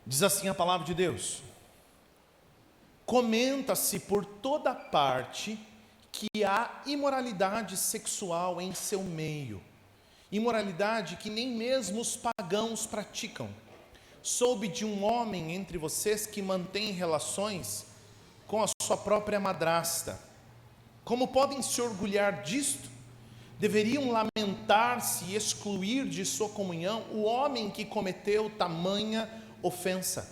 Diz assim a palavra de Deus: comenta-se por toda parte que há imoralidade sexual em seu meio, imoralidade que nem mesmo os pagãos praticam. Soube de um homem entre vocês que mantém relações com a sua própria madrasta. Como podem se orgulhar disto? Deveriam lamentar-se e excluir de sua comunhão o homem que cometeu tamanha ofensa.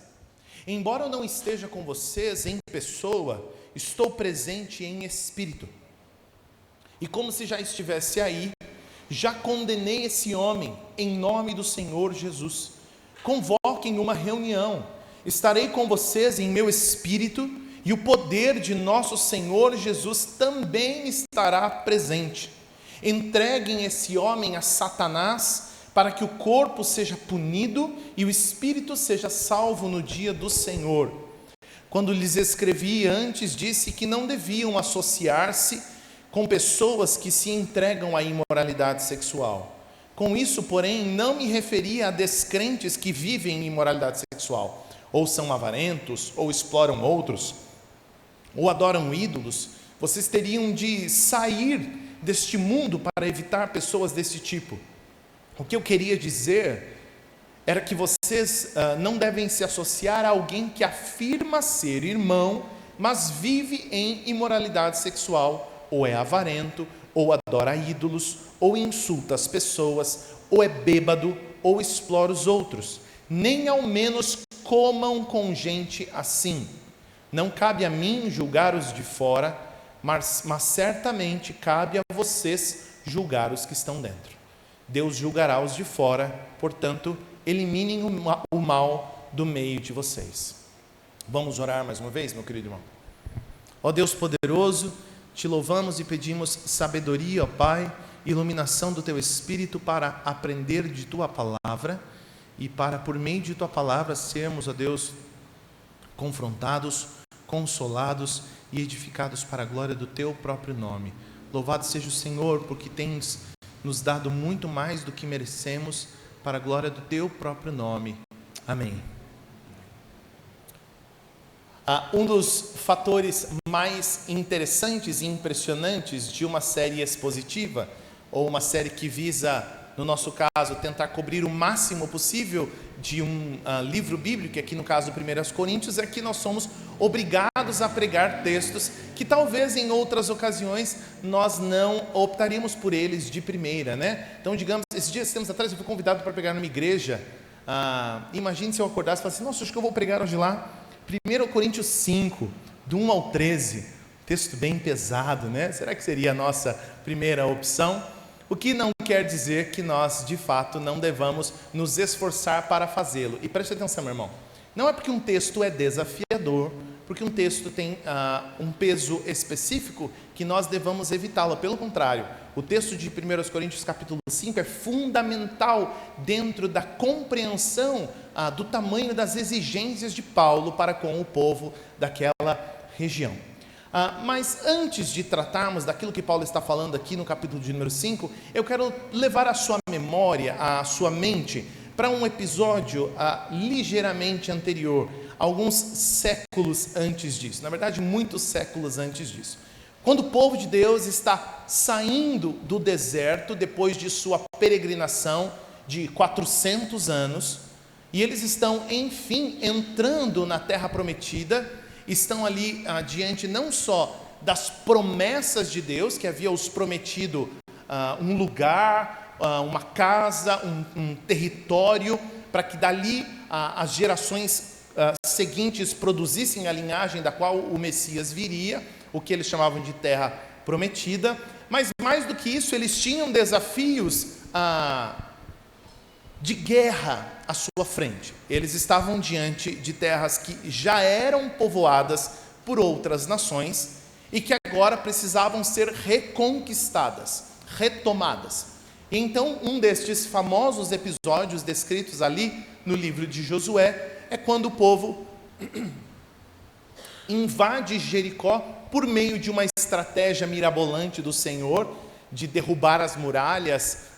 Embora eu não esteja com vocês em pessoa, estou presente em espírito. E como se já estivesse aí, já condenei esse homem em nome do Senhor Jesus. Convoquem uma reunião, estarei com vocês em meu espírito, e o poder de nosso Senhor Jesus também estará presente. Entreguem esse homem a Satanás, para que o corpo seja punido e o espírito seja salvo no dia do Senhor. Quando lhes escrevi antes, disse que não deviam associar-se com pessoas que se entregam à imoralidade sexual. Com isso, porém, não me referia a descrentes que vivem em imoralidade sexual, ou são avarentos, ou exploram outros, ou adoram ídolos. Vocês teriam de sair deste mundo para evitar pessoas desse tipo. O que eu queria dizer era que vocês não devem se associar a alguém que afirma ser irmão, mas vive em imoralidade sexual, ou é avarento, ou adora ídolos, ou insulta as pessoas, ou é bêbado, ou explora os outros. Nem ao menos comam com gente assim. Não cabe a mim julgar os de fora, mas certamente cabe a vocês julgar os que estão dentro. Deus julgará os de fora, portanto, eliminem o mal do meio de vocês. Vamos orar mais uma vez, meu querido irmão? Ó Deus poderoso, te louvamos e pedimos sabedoria, ó Pai, iluminação do Teu Espírito para aprender de Tua Palavra e para, por meio de Tua Palavra, sermos, ó Deus, confrontados, consolados e edificados para a glória do Teu próprio nome. Louvado seja o Senhor, porque Tens nos dado muito mais do que merecemos, para a glória do Teu próprio nome. Amém. Um dos fatores mais interessantes e impressionantes de uma série expositiva, ou uma série que visa, no nosso caso, tentar cobrir o máximo possível de um livro bíblico, aqui no caso do 1 Coríntios, é que nós somos obrigados a pregar textos que talvez em outras ocasiões nós não optaríamos por eles de primeira, né? Então, digamos, esses dias tempos atrás eu fui convidado para pregar numa igreja. Imagine se eu acordasse e falasse assim: nossa, acho que eu vou pregar hoje lá 1 Coríntios 5, do 1 ao 13, texto bem pesado, né? Será que seria a nossa primeira opção? O que não quer dizer que nós, de fato, não devamos nos esforçar para fazê-lo. E preste atenção, meu irmão, não é porque um texto é desafiador, porque um texto tem um peso específico, que nós devamos evitá-lo. Pelo contrário, o texto de 1 Coríntios capítulo 5 é fundamental dentro da compreensão do tamanho das exigências de Paulo para com o povo daquela região. Mas antes de tratarmos daquilo que Paulo está falando aqui no capítulo de número 5, eu quero levar a sua memória, a sua mente, para um episódio ligeiramente anterior, alguns séculos antes disso, na verdade muitos séculos antes disso. Quando o povo de Deus está saindo do deserto, depois de sua peregrinação de 400 anos, e eles estão, enfim, entrando na terra prometida, estão ali diante não só das promessas de Deus, que havia os prometido um lugar, uma casa, um território, para que dali as gerações seguintes produzissem a linhagem da qual o Messias viria, o que eles chamavam de terra prometida. Mas mais do que isso, eles tinham desafios de guerra à sua frente. Eles estavam diante de terras que já eram povoadas por outras nações e que agora precisavam ser reconquistadas, retomadas. E então, um destes famosos episódios descritos ali no livro de Josué é quando o povo invade Jericó por meio de uma estratégia mirabolante do Senhor de derrubar as muralhas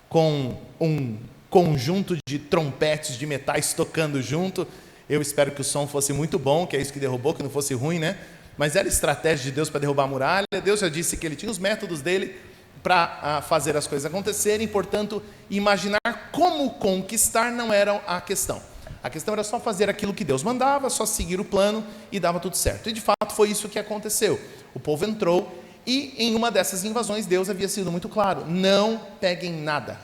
com um conjunto de trompetes de metais tocando junto. Eu espero que o som fosse muito bom, que é isso que derrubou, que não fosse ruim, né? Mas era estratégia de Deus para derrubar a muralha. Deus já disse que ele tinha os métodos dele para fazer as coisas acontecerem. Portanto, imaginar como conquistar não era a questão. A questão era só fazer aquilo que Deus mandava, só seguir o plano e dava tudo certo. E de fato foi isso que aconteceu. O povo entrou e em uma dessas invasões Deus havia sido muito claro: não peguem nada,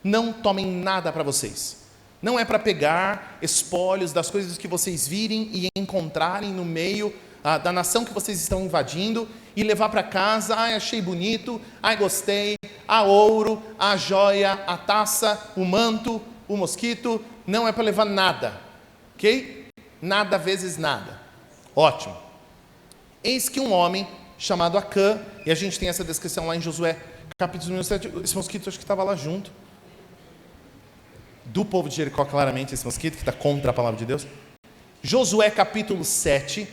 não tomem nada para vocês. Não é para pegar espólios das coisas que vocês virem e encontrarem no meio da nação que vocês estão invadindo e levar para casa. Ai, achei bonito, ai, gostei, a ouro, a joia, a taça, o manto, o mosquito. Não é para levar nada, ok? Nada vezes nada. Ótimo. Eis que um homem chamado Acã, e a gente tem essa descrição lá em Josué, capítulo 7, esse mosquito acho que estava lá junto, do povo de Jericó, claramente, esse mosquito que está contra a palavra de Deus. Josué capítulo 7,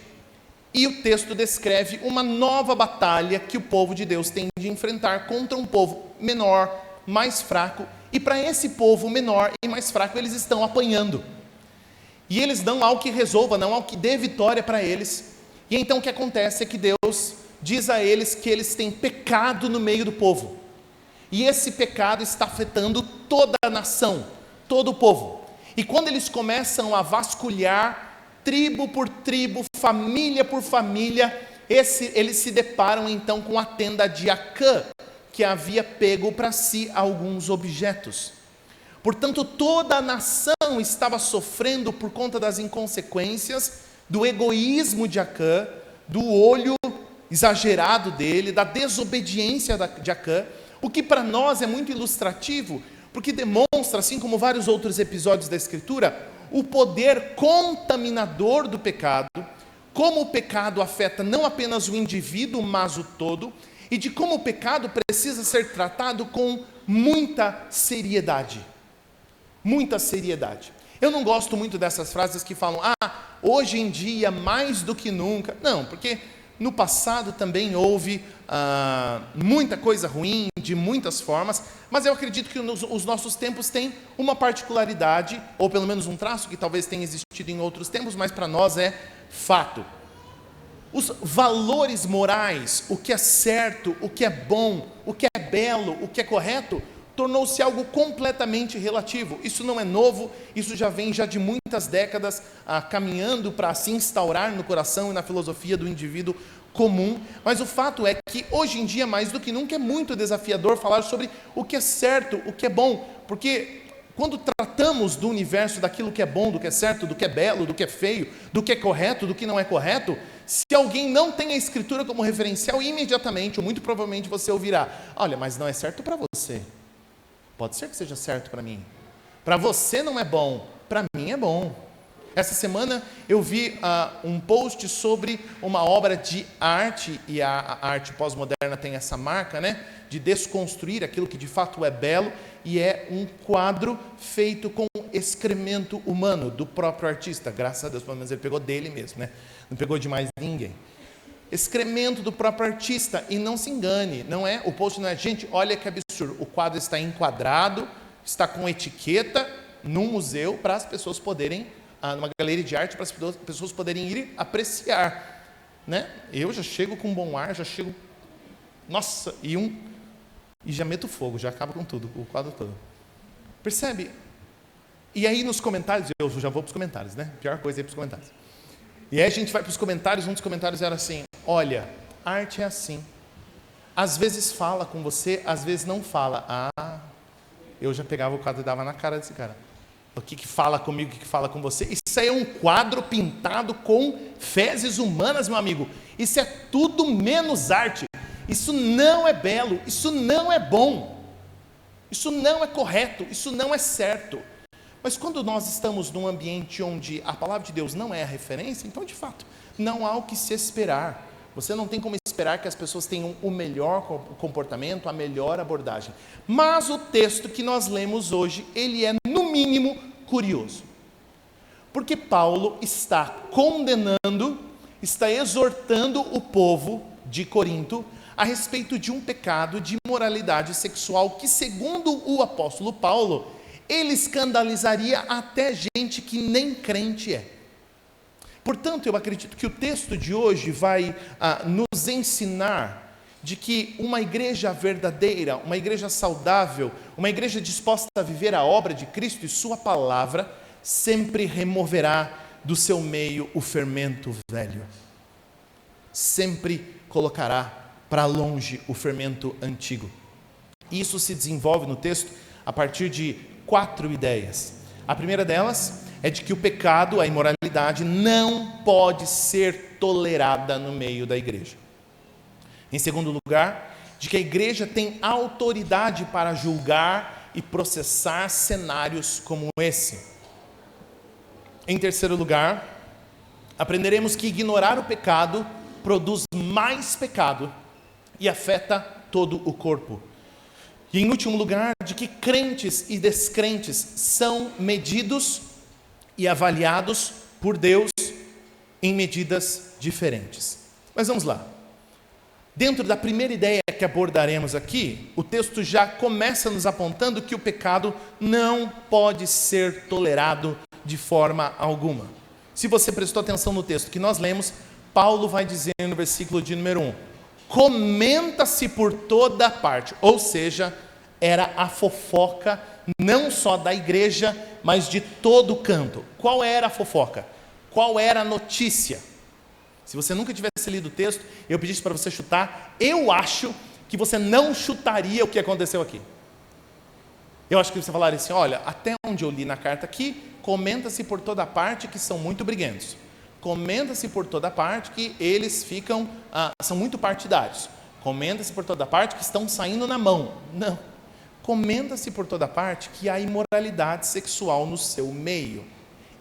e o texto descreve uma nova batalha que o povo de Deus tem de enfrentar contra um povo menor, mais fraco, e para esse povo menor e mais fraco eles estão apanhando. E eles não há o que resolva, não há o que dê vitória para eles. E então o que acontece é que Deus diz a eles que eles têm pecado no meio do povo. E esse pecado está afetando toda a nação, todo o povo. E quando eles começam a vasculhar tribo por tribo, família por família, eles se deparam então com a tenda de Acã, que havia pego para si alguns objetos. Portanto, toda a nação estava sofrendo por conta das inconsequências, do egoísmo de Acã, do olho exagerado dele, da desobediência de Acã, o que para nós é muito ilustrativo, porque demonstra, assim como vários outros episódios da Escritura, o poder contaminador do pecado, como o pecado afeta não apenas o indivíduo, mas o todo, e de como o pecado precisa ser tratado com muita seriedade. Muita seriedade. Eu não gosto muito dessas frases que falam, hoje em dia mais do que nunca. Não, porque no passado também houve muita coisa ruim, de muitas formas, mas eu acredito que os nossos tempos têm uma particularidade, ou pelo menos um traço que talvez tenha existido em outros tempos, mas para nós é fato. Os valores morais, o que é certo, o que é bom, o que é belo, o que é correto, tornou-se algo completamente relativo. Isso não é novo, isso já vem de muitas décadas caminhando para se instaurar no coração e na filosofia do indivíduo comum, mas o fato é que hoje em dia, mais do que nunca, é muito desafiador falar sobre o que é certo, o que é bom, porque quando tratamos do universo, daquilo que é bom, do que é certo, do que é belo, do que é feio, do que é correto, do que não é correto, se alguém não tem a Escritura como referencial, imediatamente, ou muito provavelmente você ouvirá, olha, mas não é certo para você. Pode ser que seja certo para mim. Para você não é bom, para mim é bom. Essa semana eu vi um post sobre uma obra de arte, e a arte pós-moderna tem essa marca, né, de desconstruir aquilo que de fato é belo, e é um quadro feito com excremento humano do próprio artista. Graças a Deus, pelo menos ele pegou dele mesmo, né? Não pegou de mais ninguém. Excremento do próprio artista, e não se engane, não é, o post não é, gente, olha que absurdo, o quadro está enquadrado, está com etiqueta num museu para as pessoas poderem, numa galeria de arte, para as pessoas poderem ir apreciar, né? Eu já chego com bom ar, já chego, nossa, e já meto fogo, já acaba com tudo, o quadro todo. Percebe? E aí nos comentários, eu já vou para os comentários, né? Pior coisa é ir para os comentários. E aí a gente vai para os comentários, um dos comentários era assim, olha, arte é assim, às vezes fala com você, às vezes não fala. Eu já pegava o quadro e dava na cara desse cara. O que fala comigo, o que fala com você? Isso aí é um quadro pintado com fezes humanas, meu amigo. Isso é tudo menos arte. Isso não é belo, isso não é bom. Isso não é correto, isso não é certo. Mas quando nós estamos num ambiente onde a palavra de Deus não é a referência, então de fato, não há o que se esperar. Você não tem como esperar que as pessoas tenham o melhor comportamento, a melhor abordagem. Mas o texto que nós lemos hoje, ele é no mínimo curioso. Porque Paulo está condenando, está exortando o povo de Corinto a respeito de um pecado de imoralidade sexual que, segundo o apóstolo Paulo, ele escandalizaria até gente que nem crente é. Portanto, eu acredito que o texto de hoje vai nos ensinar de que uma igreja verdadeira, uma igreja saudável, uma igreja disposta a viver a obra de Cristo e sua palavra, sempre removerá do seu meio o fermento velho. Sempre colocará para longe o fermento antigo. Isso se desenvolve no texto a partir de 4 ideias. A primeira delas é de que o pecado, a imoralidade, não pode ser tolerada no meio da igreja. Em segundo lugar, de que a igreja tem autoridade para julgar e processar cenários como esse. Em terceiro lugar, aprenderemos que ignorar o pecado produz mais pecado e afeta todo o corpo. E em último lugar, de que crentes e descrentes são medidos e avaliados por Deus em medidas diferentes. Mas vamos lá. Dentro da primeira ideia que abordaremos aqui, o texto já começa nos apontando que o pecado não pode ser tolerado de forma alguma. Se você prestou atenção no texto que nós lemos, Paulo vai dizer no versículo de número 1, comenta-se por toda parte, ou seja, era a fofoca não só da igreja, mas de todo canto. Qual era a fofoca? Qual era a notícia? Se você nunca tivesse lido o texto, eu pedisse para você chutar, eu acho que você não chutaria o que aconteceu aqui. Eu acho que você falaria assim, olha, até onde eu li na carta aqui, comenta-se por toda parte que são muito briguentos. Comenta-se por toda parte que eles são muito partidários. Comenta-se por toda parte que estão saindo na mão. Não. Comenta-se por toda parte que há imoralidade sexual no seu meio.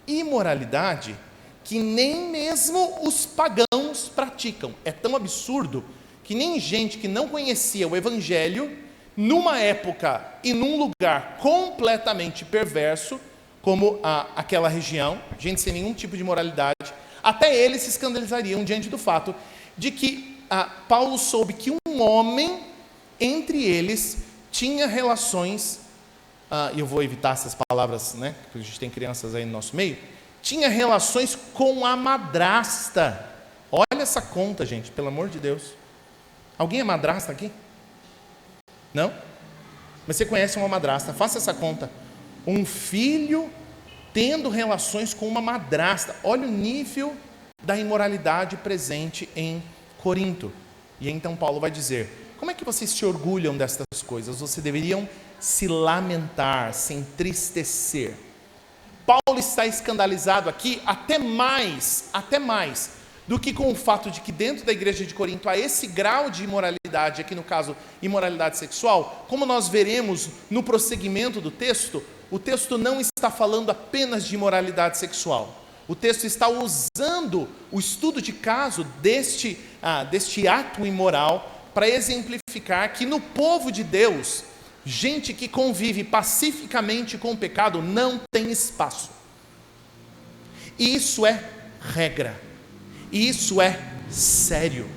Imoralidade que nem mesmo os pagãos praticam. É tão absurdo que nem gente que não conhecia o Evangelho, numa época e num lugar completamente perverso, como aquela região, gente sem nenhum tipo de moralidade, até eles se escandalizariam diante do fato de que Paulo soube que um homem entre eles tinha relações, e eu vou evitar essas palavras, né, porque a gente tem crianças aí no nosso meio, tinha relações com a madrasta. Olha essa conta, gente, pelo amor de Deus. Alguém é madrasta aqui? Não? Mas você conhece uma madrasta, faça essa conta. Um filho tendo relações com uma madrasta. Olha o nível da imoralidade presente em Corinto. E então Paulo vai dizer, como é que vocês se orgulham destas coisas? Vocês deveriam se lamentar, se entristecer. Paulo está escandalizado aqui até mais do que com o fato de que dentro da igreja de Corinto há esse grau de imoralidade, aqui no caso, imoralidade sexual. Como nós veremos no prosseguimento do texto, o texto não está falando apenas de imoralidade sexual. O texto está usando o estudo de caso deste ato imoral para exemplificar que no povo de Deus, gente que convive pacificamente com o pecado não tem espaço. E isso é regra. E isso é sério.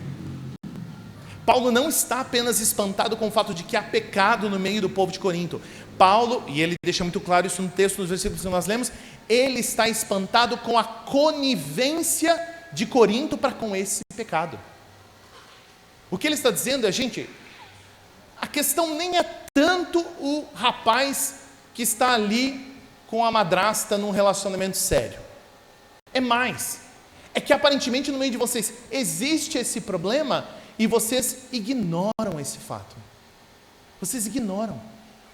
Paulo não está apenas espantado com o fato de que há pecado no meio do povo de Corinto. Paulo, e ele deixa muito claro isso no texto, nos versículos que nós lemos, ele está espantado com a conivência de Corinto para com esse pecado. O que ele está dizendo é, gente, a questão nem é tanto o rapaz que está ali com a madrasta num relacionamento sério. É mais. É que aparentemente no meio de vocês existe esse problema e vocês ignoram esse fato. Vocês ignoram.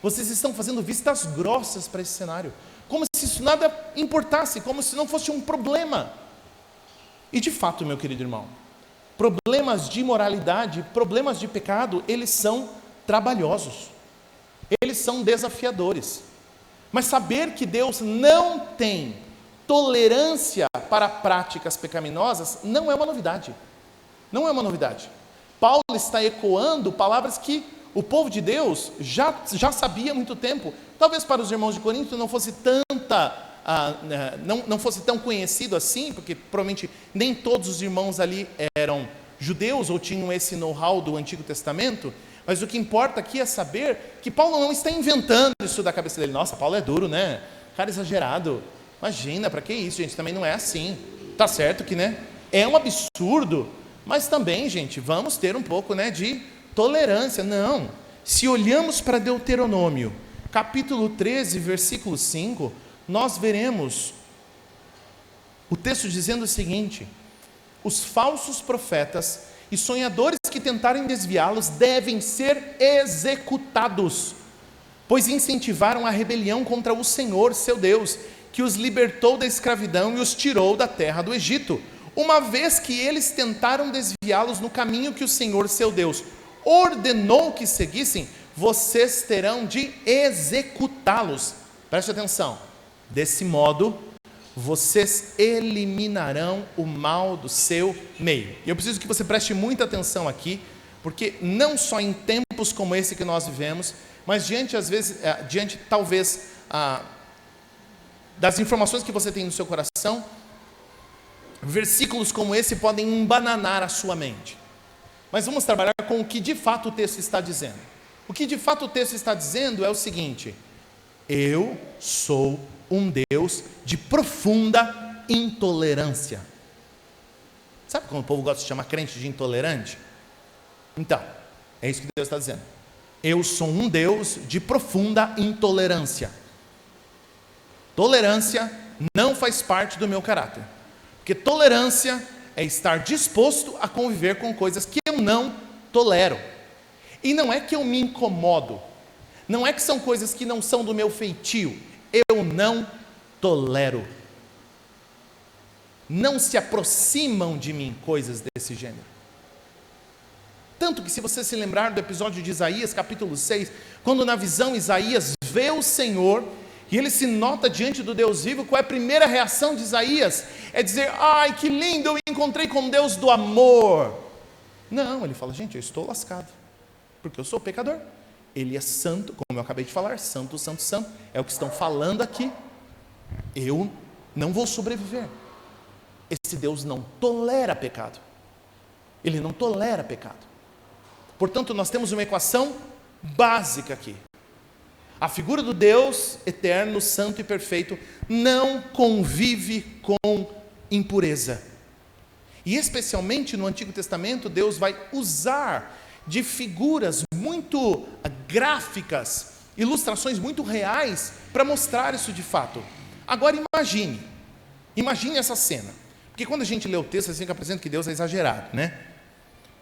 Vocês estão fazendo vistas grossas para esse cenário. Como se isso nada importasse, como se não fosse um problema. E de fato, meu querido irmão, problemas de imoralidade, problemas de pecado, eles são trabalhosos. Eles são desafiadores. Mas saber que Deus não tem tolerância para práticas pecaminosas não é uma novidade. Não é uma novidade. Paulo está ecoando palavras que o povo de Deus já sabia há muito tempo. Talvez para os irmãos de Corinto não fosse não fosse tão conhecido assim, porque provavelmente nem todos os irmãos ali eram judeus ou tinham esse know-how do Antigo Testamento, Mas o que importa aqui é saber que Paulo não está inventando isso da cabeça dele. Nossa, Paulo é duro, né? Cara exagerado. Imagina, para que isso, gente? Também não é assim. Tá certo que, né? É um absurdo, mas também, gente, vamos ter um pouco, né, de tolerância. Não. Se olhamos para Deuteronômio, capítulo 13, versículo 5, nós veremos o texto dizendo o seguinte: os falsos profetas e sonhadores que tentarem desviá-los devem ser executados, pois incentivaram a rebelião contra o Senhor, seu Deus, que os libertou da escravidão e os tirou da terra do Egito, uma vez que eles tentaram desviá-los no caminho que o Senhor, seu Deus, ordenou que seguissem. Vocês terão de executá-los. Preste atenção. Desse modo, vocês eliminarão o mal do seu meio. E eu preciso que você preste muita atenção aqui, porque não só em tempos como esse que nós vivemos, mas diante talvez das informações que você tem no seu coração, versículos como esse podem embananar a sua mente. Mas vamos trabalhar com o que de fato o texto está dizendo. O que de fato o texto está dizendo é o seguinte: eu sou um Deus de profunda intolerância. Sabe como o povo gosta de chamar crente de intolerante? Então, é isso que Deus está dizendo. Eu sou um Deus de profunda intolerância. Tolerância não faz parte do meu caráter, porque tolerância é estar disposto a conviver com coisas que eu não tolero. E não é que eu me incomodo, não é que são coisas que não são do meu feitio, eu não tolero. Não se aproximam de mim coisas desse gênero. Tanto que, se você se lembrar do episódio de Isaías, capítulo 6, quando na visão Isaías vê o Senhor, e ele se nota diante do Deus vivo, qual é a primeira reação de Isaías? É dizer: ai, que lindo, eu encontrei com Deus do amor. Não, ele fala: gente, eu estou lascado, porque eu sou pecador. Ele é santo, como eu acabei de falar, santo, santo, santo, é o que estão falando aqui. Eu não vou sobreviver. Esse Deus não tolera pecado. Ele não tolera pecado. Portanto, nós temos uma equação básica aqui. A figura do Deus eterno, santo e perfeito não convive com impureza. E especialmente no Antigo Testamento, Deus vai usar de figuras muito gráficas, ilustrações muito reais, para mostrar isso de fato. Agora imagine essa cena. Porque quando a gente lê o texto, a gente fica pensando que Deus é exagerado, né?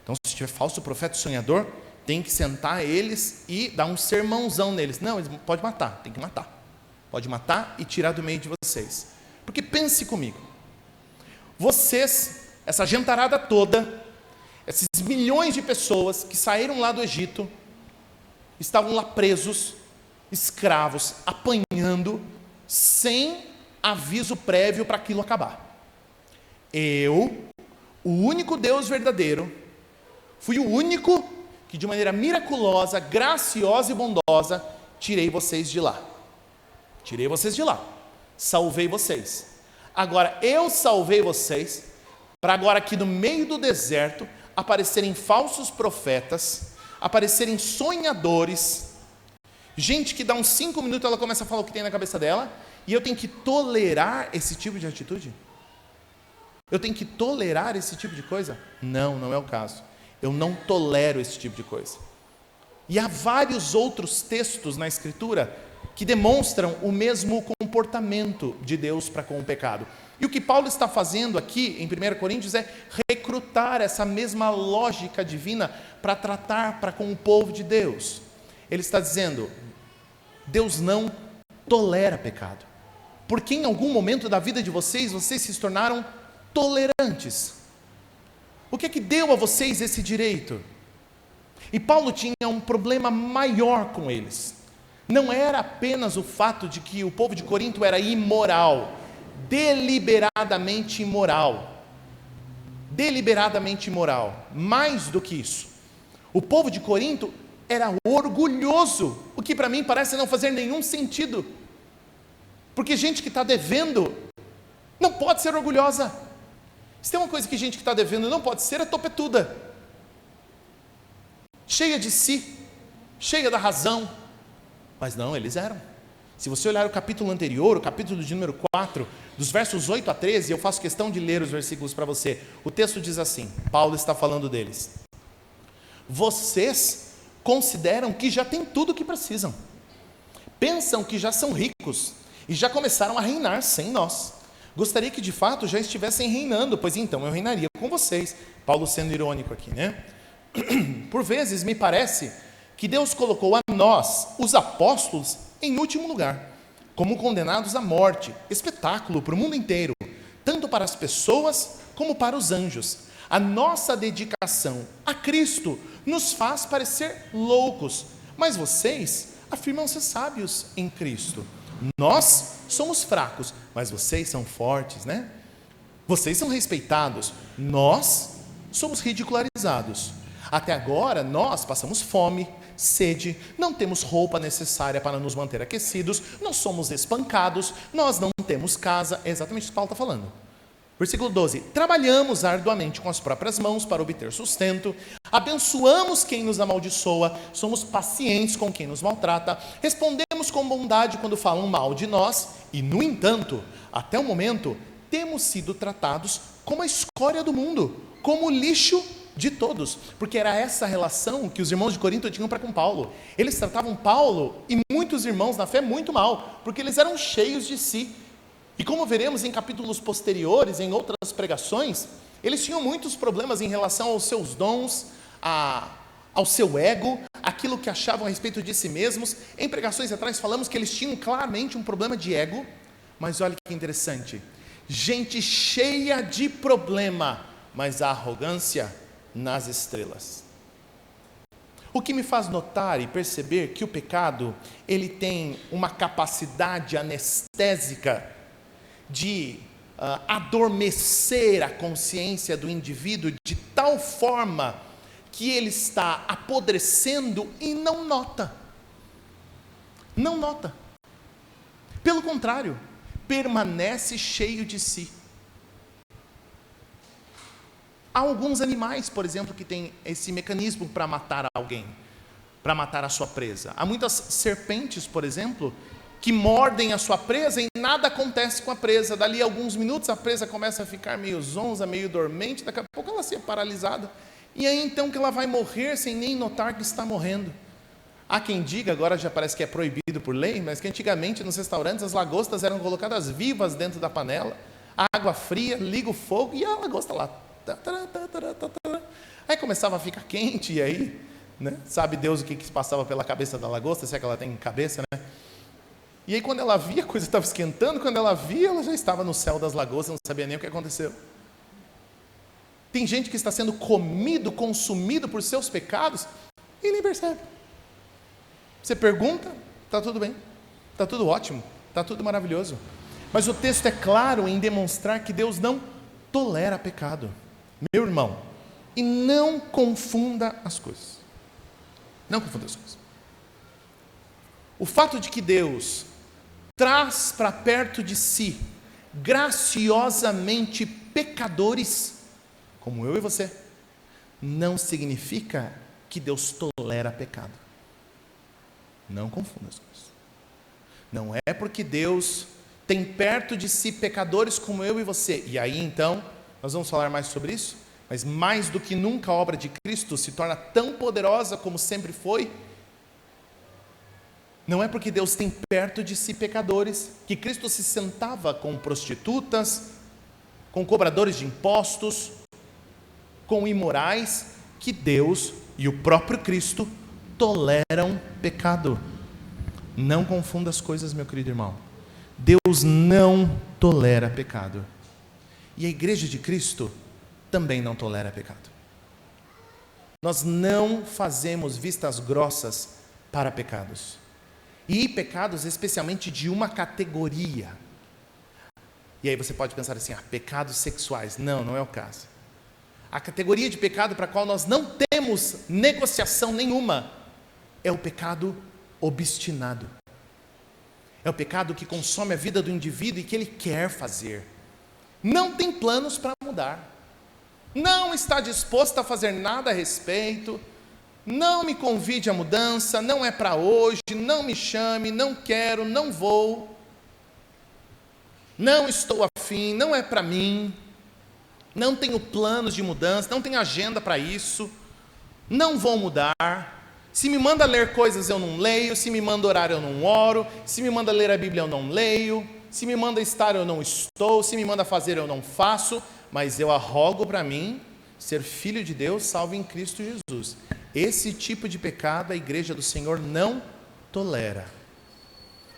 Então, se tiver falso profeta e sonhador, tem que sentar eles e dar um sermãozão neles. Não, eles pode matar, tem que matar. Pode matar e tirar do meio de vocês. Porque pense comigo. Vocês, essa gentarada toda, esses milhões de pessoas que saíram lá do Egito, estavam lá presos, escravos, apanhando, sem aviso prévio para aquilo acabar. Eu, o único Deus verdadeiro, fui o único que de maneira miraculosa, graciosa e bondosa, tirei vocês de lá. Tirei vocês de lá. Salvei vocês. Agora, eu salvei vocês, para agora aqui no meio do deserto, aparecerem falsos profetas, aparecerem sonhadores, gente que dá uns 5 minutos, ela começa a falar o que tem na cabeça dela, e eu tenho que tolerar esse tipo de atitude? Eu tenho que tolerar esse tipo de coisa? Não, não é o caso. Eu não tolero esse tipo de coisa. E há vários outros textos na Escritura que demonstram o mesmo comportamento de Deus para com o pecado. E o que Paulo está fazendo aqui em 1 Coríntios é recrutar essa mesma lógica divina para tratar para com o povo de Deus. Ele está dizendo: Deus não tolera pecado, porque em algum momento da vida de vocês, vocês se tornaram tolerantes. O que é que deu a vocês esse direito? E Paulo tinha um problema maior com eles. Não era apenas o fato de que o povo de Corinto era imoral, deliberadamente imoral. Deliberadamente imoral. Mais do que isso, o povo de Corinto era orgulhoso, o que para mim parece não fazer nenhum sentido. Porque gente que está devendo não pode ser orgulhosa. Se tem uma coisa que gente que está devendo não pode ser, é topetuda, cheia de si, cheia da razão. Mas não, eles eram. Se você olhar o capítulo anterior, o capítulo de número 4, dos versos 8 a 13, eu faço questão de ler os versículos para você. O texto diz assim, Paulo está falando deles. Vocês consideram que já têm tudo o que precisam. Pensam que já são ricos e já começaram a reinar sem nós. Gostaria que de fato já estivessem reinando, pois então eu reinaria com vocês. Paulo sendo irônico aqui, né? Por vezes me parece que Deus colocou a nós, os apóstolos, em último lugar, como condenados à morte, espetáculo para o mundo inteiro, tanto para as pessoas como para os anjos. A nossa dedicação a Cristo nos faz parecer loucos, mas vocês afirmam ser sábios em Cristo. Nós somos fracos, mas vocês são fortes, né? Vocês são respeitados, nós somos ridicularizados. Até agora nós passamos fome, sede, não temos roupa necessária para nos manter aquecidos, nós somos espancados, nós não temos casa. É exatamente isso que Paulo está falando. Versículo 12, trabalhamos arduamente com as próprias mãos para obter sustento, abençoamos quem nos amaldiçoa, somos pacientes com quem nos maltrata, respondemos com bondade quando falam mal de nós, e no entanto, até o momento, temos sido tratados como a escória do mundo, como lixo de todos, porque era essa relação que os irmãos de Corinto tinham para com Paulo. Eles tratavam Paulo e muitos irmãos na fé muito mal, porque eles eram cheios de si. E como veremos em capítulos posteriores, em outras pregações, eles tinham muitos problemas em relação aos seus dons, ao seu ego, aquilo que achavam a respeito de si mesmos. Em pregações atrás falamos que eles tinham claramente um problema de ego, mas olha que interessante, gente cheia de problema, mas a arrogância nas estrelas. O que me faz notar e perceber que o pecado, ele tem uma capacidade anestésica de adormecer a consciência do indivíduo de tal forma que ele está apodrecendo e não nota. Não nota. Pelo contrário, permanece cheio de si. Há alguns animais, por exemplo, que têm esse mecanismo para matar alguém, para matar a sua presa. Há muitas serpentes, por exemplo, que mordem a sua presa e nada acontece com a presa. Dali a alguns minutos a presa começa a ficar meio zonza, meio dormente, daqui a pouco ela se é paralisada. E aí então que ela vai morrer sem nem notar que está morrendo. Há quem diga, agora já parece que é proibido por lei, mas que antigamente nos restaurantes as lagostas eram colocadas vivas dentro da panela, água fria, liga o fogo e a lagosta lá. Aí começava a ficar quente e aí, né, sabe Deus o que se passava pela cabeça da lagosta, se é que ela tem cabeça, né? E aí quando ela via, a coisa estava esquentando, quando ela via, ela já estava no céu das lagostas, não sabia nem o que aconteceu. Tem gente que está sendo comido, consumido por seus pecados e nem percebe. Você pergunta, está tudo bem, está tudo ótimo, está tudo maravilhoso. Mas o texto é claro em demonstrar que Deus não tolera pecado. Meu irmão, e não confunda as coisas. Não confunda as coisas. O fato de que Deus traz para perto de si, graciosamente, pecadores, como eu e você, não significa que Deus tolera pecado. Não confunda as coisas. Não é porque Deus tem perto de si pecadores como eu e você, e aí então, nós vamos falar mais sobre isso, mas mais do que nunca a obra de Cristo se torna tão poderosa como sempre foi. Não é porque Deus tem perto de si pecadores, que Cristo se sentava com prostitutas, com cobradores de impostos, com imorais, que Deus e o próprio Cristo toleram pecado. Não confunda as coisas, meu querido irmão. Deus não tolera pecado. E a igreja de Cristo também não tolera pecado. Nós não fazemos vistas grossas para pecados. E pecados especialmente de uma categoria. E aí você pode pensar assim, pecados sexuais. Não, não é o caso. A categoria de pecado para a qual nós não temos negociação nenhuma é o pecado obstinado. É o pecado que consome a vida do indivíduo e que ele quer fazer. Não tem planos para mudar. Não está disposto a fazer nada a respeito. Não me convide à mudança, não é para hoje, não me chame, não quero, não vou, não estou afim, não é para mim, não tenho planos de mudança, não tenho agenda para isso, não vou mudar. Se me manda ler coisas eu não leio, se me manda orar eu não oro, se me manda ler a Bíblia eu não leio, se me manda estar eu não estou, se me manda fazer eu não faço, mas eu arrogo para mim ser filho de Deus, salvo em Cristo Jesus. Esse tipo de pecado a igreja do Senhor não tolera.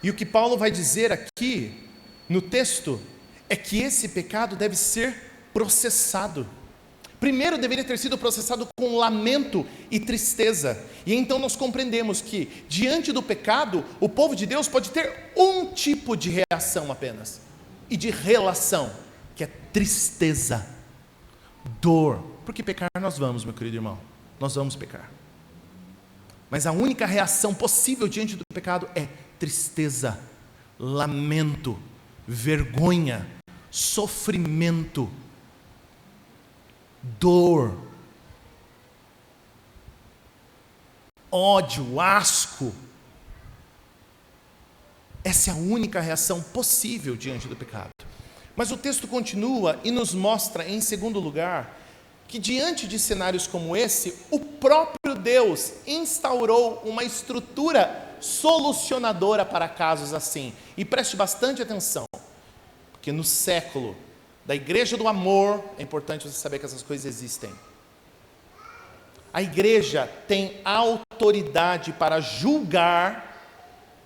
E o que Paulo vai dizer aqui no texto é que esse pecado deve ser processado. Primeiro deveria ter sido processado com lamento e tristeza. E então nós compreendemos que diante do pecado, o povo de Deus pode ter um tipo de reação apenas, e de relação, que é tristeza, dor. Porque pecar nós vamos, meu querido irmão, nós vamos pecar. Mas a única reação possível diante do pecado é tristeza, lamento, vergonha, sofrimento, dor, ódio, asco. Essa é a única reação possível diante do pecado. Mas o texto continua e nos mostra, em segundo lugar, que diante de cenários como esse, o próprio Deus instaurou uma estrutura solucionadora para casos assim. E preste bastante atenção, porque no século da igreja do amor, é importante você saber que essas coisas existem. A igreja tem autoridade para julgar,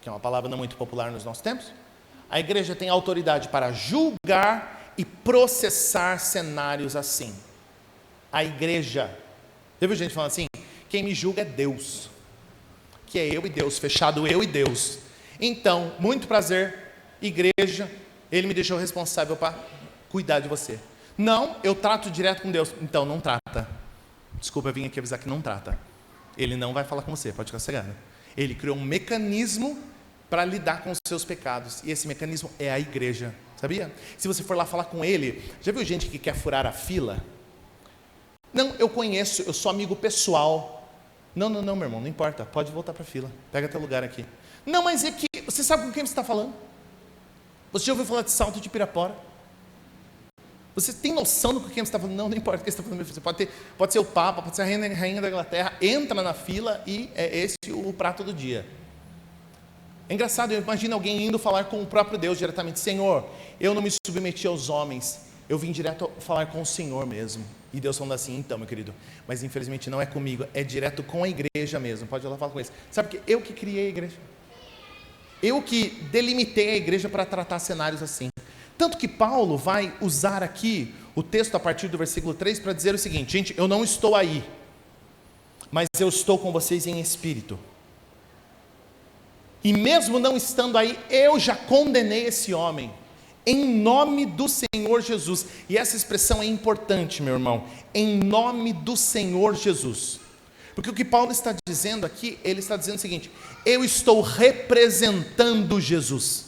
que é uma palavra não muito popular nos nossos tempos. A igreja tem autoridade para julgar e processar cenários assim. A igreja, já viu gente falando assim? Quem me julga é Deus, que é eu e Deus, fechado eu e Deus. Então, muito prazer, igreja, ele me deixou responsável para cuidar de você. Não, eu trato direto com Deus. Então, não trata. Desculpa, eu vim aqui avisar que não trata. Ele não vai falar com você, pode ficar cegado. Ele criou um mecanismo para lidar com os seus pecados, e esse mecanismo é a igreja, sabia? Se você for lá falar com ele, já viu gente que quer furar a fila? Não, eu conheço, eu sou amigo pessoal. Não, meu irmão, não importa, pode voltar para a fila, pega teu lugar aqui. Não, mas é que, você sabe com quem você está falando? Você já ouviu falar de Salto de Pirapora? Você tem noção do que você está falando? Não importa o que você está falando. Você pode ser o Papa, pode ser a rainha da Inglaterra, entra na fila e é esse o prato do dia. É engraçado, eu imagino alguém indo falar com o próprio Deus diretamente. Senhor, eu não me submeti aos homens, eu vim direto falar com o Senhor mesmo. E Deus falando assim, então meu querido, mas infelizmente não é comigo, é direto com a igreja mesmo, pode ir lá falar com eles. Sabe que eu que criei a igreja, eu que delimitei a igreja para tratar cenários assim. Tanto que Paulo vai usar aqui o texto a partir do versículo 3 para dizer o seguinte: gente, eu não estou aí, mas eu estou com vocês em espírito. E mesmo não estando aí, eu já condenei esse homem, em nome do Senhor Jesus. E essa expressão é importante, meu irmão, em nome do Senhor Jesus. Porque o que Paulo está dizendo aqui, ele está dizendo o seguinte: eu estou representando Jesus.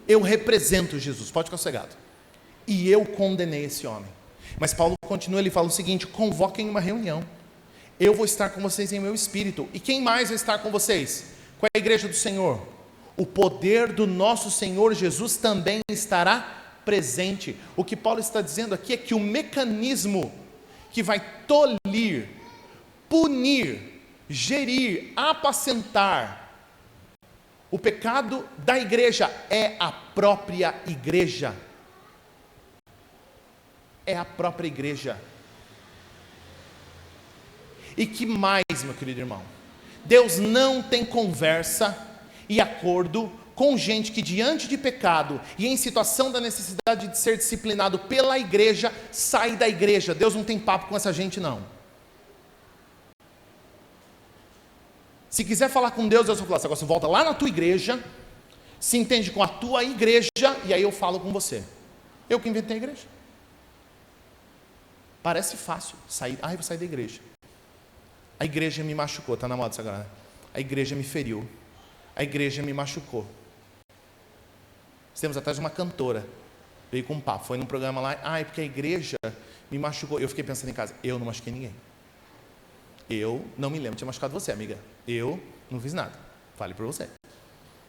Eu represento Jesus, pode ficar sossegado. E eu condenei esse homem. Mas Paulo continua, ele fala o seguinte: convoquem uma reunião. Eu vou estar com vocês em meu espírito. E quem mais vai estar com vocês? Com a igreja do Senhor. O poder do nosso Senhor Jesus também estará presente. O que Paulo está dizendo aqui é que o mecanismo que vai tolir, punir, gerir, apacentar o pecado da igreja é a própria igreja. É a própria igreja. E que mais, meu querido irmão? Deus não tem conversa e acordo com gente que diante de pecado e em situação da necessidade de ser disciplinado pela igreja, sai da igreja. Deus não tem papo com essa gente, não. Se quiser falar com Deus, Deus vai falar assim: agora você volta lá na tua igreja, se entende com a tua igreja, e aí eu falo com você. Eu que inventei a igreja. Parece fácil sair, eu vou sair da igreja. A igreja me machucou, está na moda isso agora, né? A igreja me feriu, a igreja me machucou. Temos atrás uma cantora, veio com um papo, foi num programa lá, porque a igreja me machucou. Eu fiquei pensando em casa, eu não machuquei ninguém. Eu não me lembro de ter machucado você, amiga. Eu não fiz nada. Fale por você.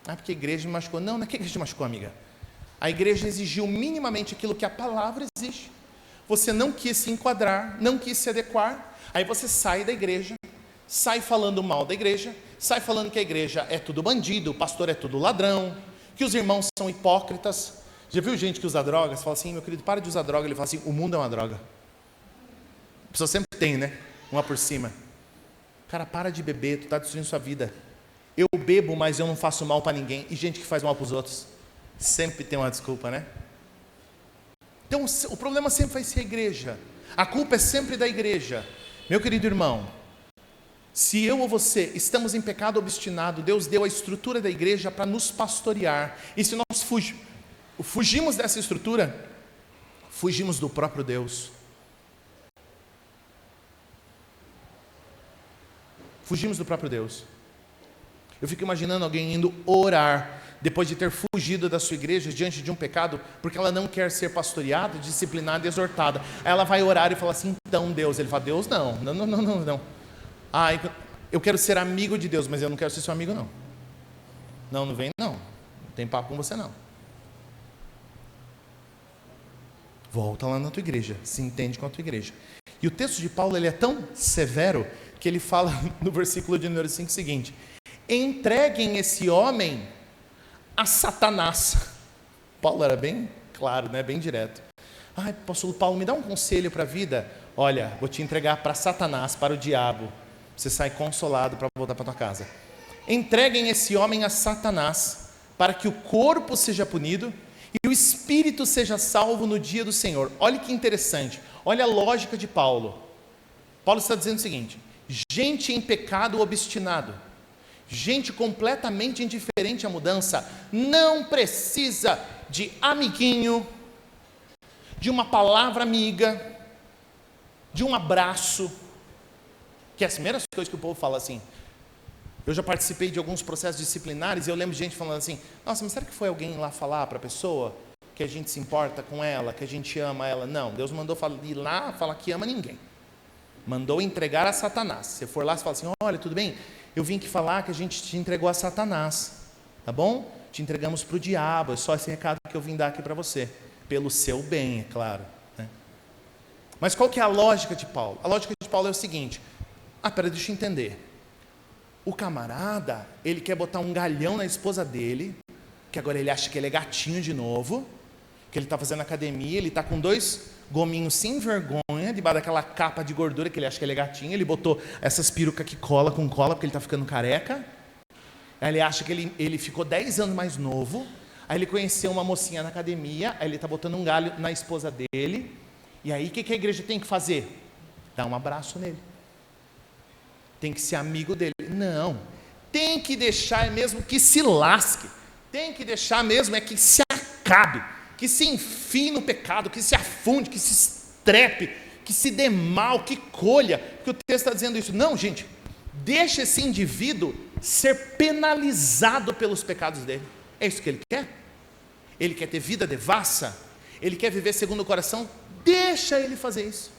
Ah, porque a igreja me machucou. Não é que a igreja te machucou, amiga. A igreja exigiu minimamente aquilo que a palavra exige. Você não quis se enquadrar, não quis se adequar. Aí você sai da igreja, sai falando mal da igreja, sai falando que a igreja é tudo bandido, o pastor é tudo ladrão, que os irmãos são hipócritas. Já viu gente que usa drogas? Fala assim, meu querido, para de usar droga. Ele fala assim, o mundo é uma droga. A pessoa sempre tem, né? Uma por cima. Cara, para de beber, tu está destruindo sua vida. Eu bebo, mas eu não faço mal para ninguém. E gente que faz mal para os outros sempre tem uma desculpa, né? Então o problema sempre vai ser a igreja. A culpa é sempre da igreja. Meu querido irmão, se eu ou você estamos em pecado obstinado, Deus deu a estrutura da igreja para nos pastorear. E se nós fugimos dessa estrutura, fugimos do próprio Deus. Fugimos do próprio Deus. Eu fico imaginando alguém indo orar depois de ter fugido da sua igreja diante de um pecado, porque ela não quer ser pastoreada, disciplinada, exortada. Aí ela vai orar e fala assim, então Deus. Ele fala, Deus não. Ah, eu quero ser amigo de Deus, mas eu não quero ser seu amigo não. Não vem não. Não tem papo com você não. Volta lá na tua igreja, se entende com a tua igreja. E o texto de Paulo, ele é tão severo, que ele fala no versículo de número 5 o seguinte, entreguem esse homem a Satanás. Paulo era bem claro, né? Bem direto. Ai, apóstolo Paulo, me dá um conselho para a vida. Olha, vou te entregar para Satanás, para o diabo. Você sai consolado para voltar para tua casa. Entreguem esse homem a Satanás, para que o corpo seja punido e o espírito seja salvo no dia do Senhor. Olha que interessante, olha a lógica de Paulo. Paulo está dizendo o seguinte, gente em pecado obstinado, gente completamente indiferente à mudança, não precisa de amiguinho, de uma palavra amiga, de um abraço, que é as primeiras coisas que o povo fala assim. Eu já participei de alguns processos disciplinares e eu lembro de gente falando assim, nossa, mas será que foi alguém lá falar para a pessoa que a gente se importa com ela, que a gente ama ela? Não, Deus mandou ir lá falar que ama ninguém. Mandou entregar a Satanás. Se for lá, você fala assim, olha, tudo bem? Eu vim aqui falar que a gente te entregou a Satanás, tá bom? Te entregamos para o diabo, é só esse recado que eu vim dar aqui para você. Pelo seu bem, é claro, né? Mas qual que é a lógica de Paulo? A lógica de Paulo é o seguinte, peraí, deixa eu entender. O camarada, ele quer botar um galhão na esposa dele, que agora ele acha que ele é gatinho de novo, que ele está fazendo academia, ele está com 2 gominhos sem vergonha, debaixo daquela capa de gordura que ele acha que ele é gatinho, ele botou essas perucas que cola com cola, porque ele está ficando careca. Aí ele acha que ele ficou 10 anos mais novo, aí ele conheceu uma mocinha na academia, aí ele está botando um galho na esposa dele, e aí o que a igreja tem que fazer? Dar um abraço nele. Tem que ser amigo dele. Não, tem que deixar mesmo que se lasque, tem que deixar mesmo que se acabe, que se enfie no pecado, que se afunde, que se estrepe, que se dê mal, que colha, porque o texto está dizendo isso. Não, gente, deixa esse indivíduo ser penalizado pelos pecados dele. É isso que ele quer? Ele quer ter vida devassa? Ele quer viver segundo o coração? Deixa ele fazer isso,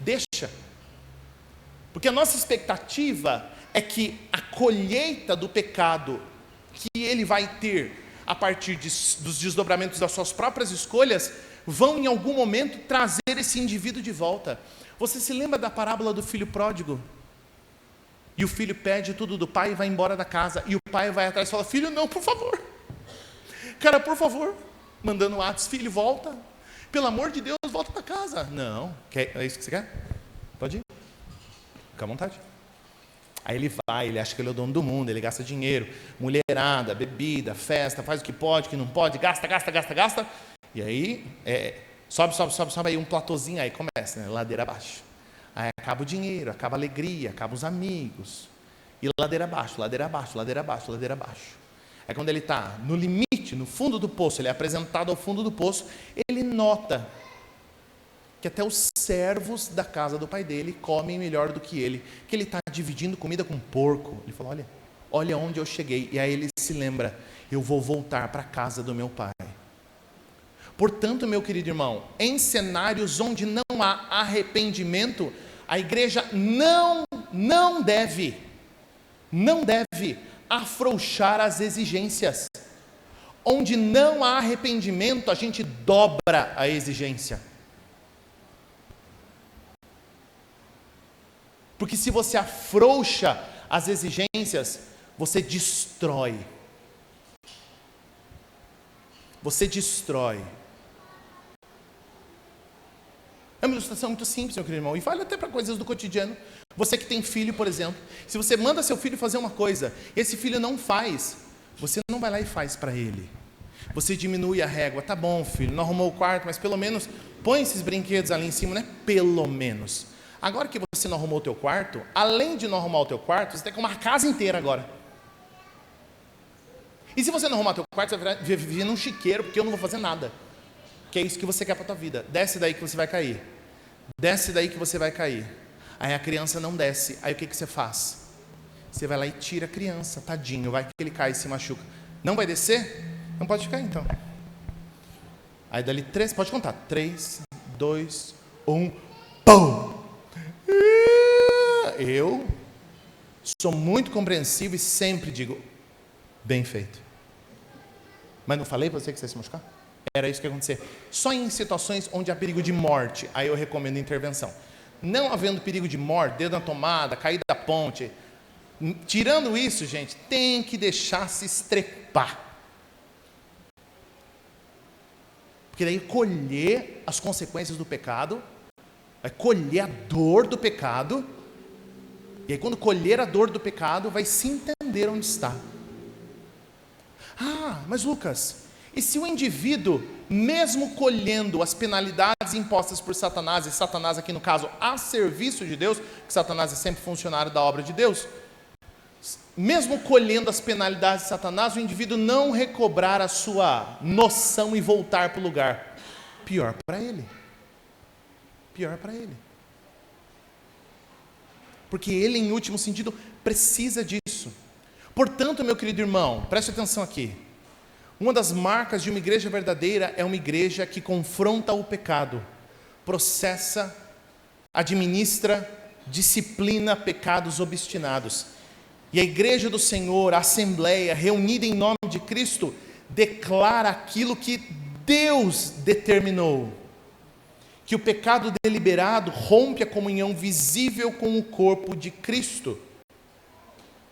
deixa. Porque a nossa expectativa é que a colheita do pecado que ele vai ter a partir dos desdobramentos das suas próprias escolhas, vão em algum momento trazer esse indivíduo de volta. Você se lembra da parábola do filho pródigo? E o filho pede tudo do pai e vai embora da casa, e o pai vai atrás e fala, filho, não, por favor, cara, por favor, mandando um WhatsApp, filho, volta, pelo amor de Deus, volta para casa. Não, é isso que você quer? Pode ir, fica à vontade. Aí ele vai, ele acha que ele é o dono do mundo, ele gasta dinheiro, mulherada, bebida, festa, faz o que pode, o que não pode, gasta. E aí, sobe, aí um platôzinho, aí começa, né, ladeira abaixo. Aí acaba o dinheiro, acaba a alegria, acaba os amigos. E ladeira abaixo. É quando ele está no limite, no fundo do poço, ele é apresentado ao fundo do poço, ele nota que até os servos da casa do pai dele comem melhor do que ele está dividindo comida com porco. Ele falou, olha onde eu cheguei. E aí ele se lembra, eu vou voltar para a casa do meu pai. Portanto, meu querido irmão, em cenários onde não há arrependimento, a igreja não não deve afrouxar as exigências. Onde não há arrependimento, a gente dobra a exigência. Porque se você afrouxa as exigências, você destrói. Você destrói. É uma ilustração muito simples, meu querido irmão, e vale até para coisas do cotidiano. Você que tem filho, por exemplo, se você manda seu filho fazer uma coisa, e esse filho não faz, você não vai lá e faz para ele. Você diminui a régua. Tá bom, filho, não arrumou o quarto, mas pelo menos põe esses brinquedos ali em cima, né? Pelo menos. Agora que você não arrumou o teu quarto, além de não arrumar o teu quarto, você tem que arrumar a casa inteira agora. E se você não arrumar o teu quarto, você vai viver num chiqueiro, porque eu não vou fazer nada. Que é isso que você quer para a tua vida. Desce daí que você vai cair. Desce daí que você vai cair. Aí a criança não desce. Aí o que você faz? Você vai lá e tira a criança, tadinho, vai que ele cai e se machuca. Não vai descer? Não pode ficar então. Aí dali 3, pode contar. 3, 2, 1, pum! Eu sou muito compreensivo e sempre digo, bem feito. Mas não falei para você que você ia se machucar? Era isso que ia acontecer. Só em situações onde há perigo de morte, aí eu recomendo intervenção. Não havendo perigo de morte, dedo na tomada, cair da ponte. Tirando isso, gente, tem que deixar se estrepar. Porque daí colher as consequências do pecado, vai colher a dor do pecado, e aí quando colher a dor do pecado, vai se entender onde está. Ah, mas Lucas, e se o indivíduo, mesmo colhendo as penalidades impostas por Satanás, e Satanás aqui no caso a serviço de Deus, que Satanás é sempre funcionário da obra de Deus, mesmo colhendo as penalidades de Satanás, o indivíduo não recobrar a sua noção e voltar para o lugar, pior para ele. Pior para ele. Porque ele, em último sentido, precisa disso. Portanto, meu querido irmão, preste atenção aqui. Uma das marcas de uma igreja verdadeira é uma igreja que confronta o pecado, processa, administra, disciplina pecados obstinados. E a igreja do Senhor, a assembleia, reunida em nome de Cristo, declara aquilo que Deus determinou. Que o pecado deliberado rompe a comunhão visível com o corpo de Cristo.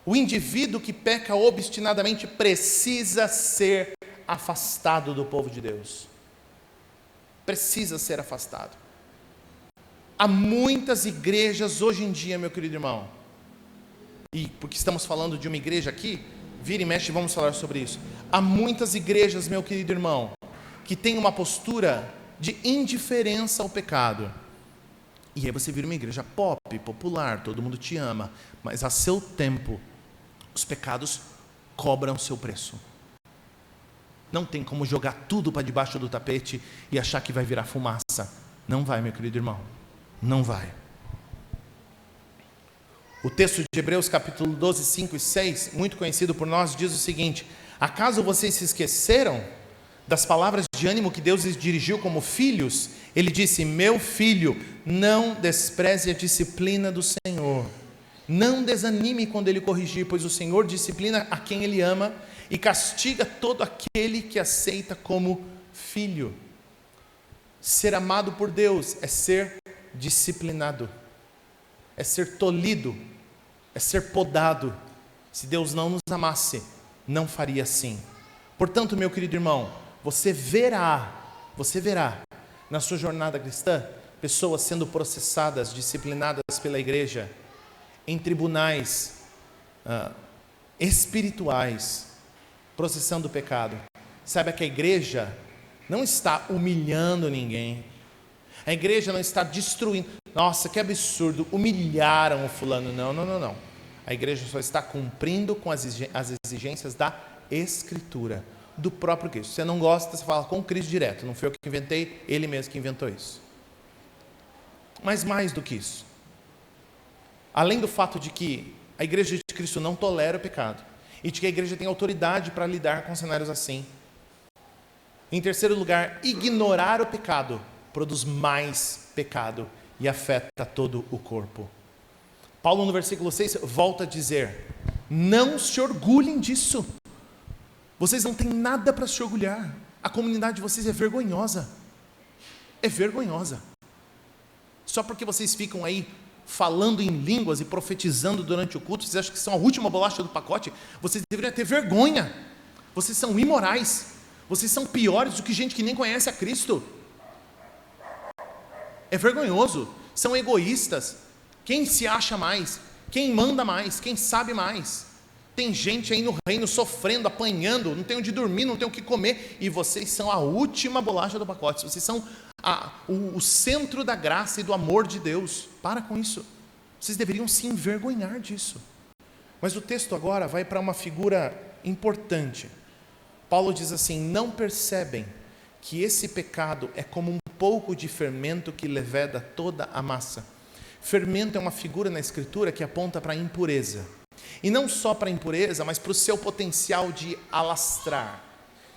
O indivíduo que peca obstinadamente precisa ser afastado do povo de Deus. Precisa ser afastado. Há muitas igrejas hoje em dia, meu querido irmão, e porque estamos falando de uma igreja aqui, vira e mexe, vamos falar sobre isso. Há muitas igrejas, meu querido irmão, que têm uma postura de indiferença ao pecado. E aí você vira uma igreja pop, popular, todo mundo te ama, mas a seu tempo, os pecados cobram seu preço. Não tem como jogar tudo para debaixo do tapete e achar que vai virar fumaça. Não vai, meu querido irmão. Não vai. O texto de Hebreus capítulo 12, 5 e 6, muito conhecido por nós, diz o seguinte: acaso vocês se esqueceram das palavras de ânimo que Deus lhes dirigiu como filhos? Ele disse: meu filho, não despreze a disciplina do Senhor. Não desanime quando Ele corrigir, pois o Senhor disciplina a quem Ele ama e castiga todo aquele que aceita como filho. Ser amado por Deus é ser disciplinado, é ser tolhido, é ser podado. Se Deus não nos amasse, não faria assim. Portanto, meu querido irmão, você verá na sua jornada cristã, pessoas sendo processadas, disciplinadas pela igreja, em tribunais espirituais, processando o pecado. Saiba que a igreja não está humilhando ninguém, a igreja não está destruindo. Nossa, que absurdo, humilharam o fulano. Não. A igreja só está cumprindo com as exigências da Escritura, do próprio Cristo. Você não gosta, você fala com Cristo direto. Não foi eu que inventei, Ele mesmo que inventou isso. Mas mais do que isso, além do fato de que a igreja de Cristo não tolera o pecado, e de que a igreja tem autoridade para lidar com cenários assim. Em terceiro lugar, ignorar o pecado produz mais pecado e afeta todo o corpo. Paulo no versículo 6 volta a dizer: não se orgulhem disso, vocês não têm nada para se orgulhar, a comunidade de vocês é vergonhosa, só porque vocês ficam aí falando em línguas e profetizando durante o culto, vocês acham que são a última bolacha do pacote? Vocês deveriam ter vergonha, vocês são imorais, vocês são piores do que gente que nem conhece a Cristo, é vergonhoso, são egoístas, quem se acha mais, quem manda mais, quem sabe mais, tem gente aí no reino sofrendo, apanhando, não tem onde dormir, não tem o que comer, e vocês são a última bolacha do pacote, vocês são o centro da graça e do amor de Deus. Para com isso, vocês deveriam se envergonhar disso. Mas o texto agora vai para uma figura importante. Paulo diz assim: não percebem que esse pecado é como um pouco de fermento que leveda toda a massa? Fermento é uma figura na Escritura que aponta para a impureza, e não só para a impureza, mas para o seu potencial de alastrar.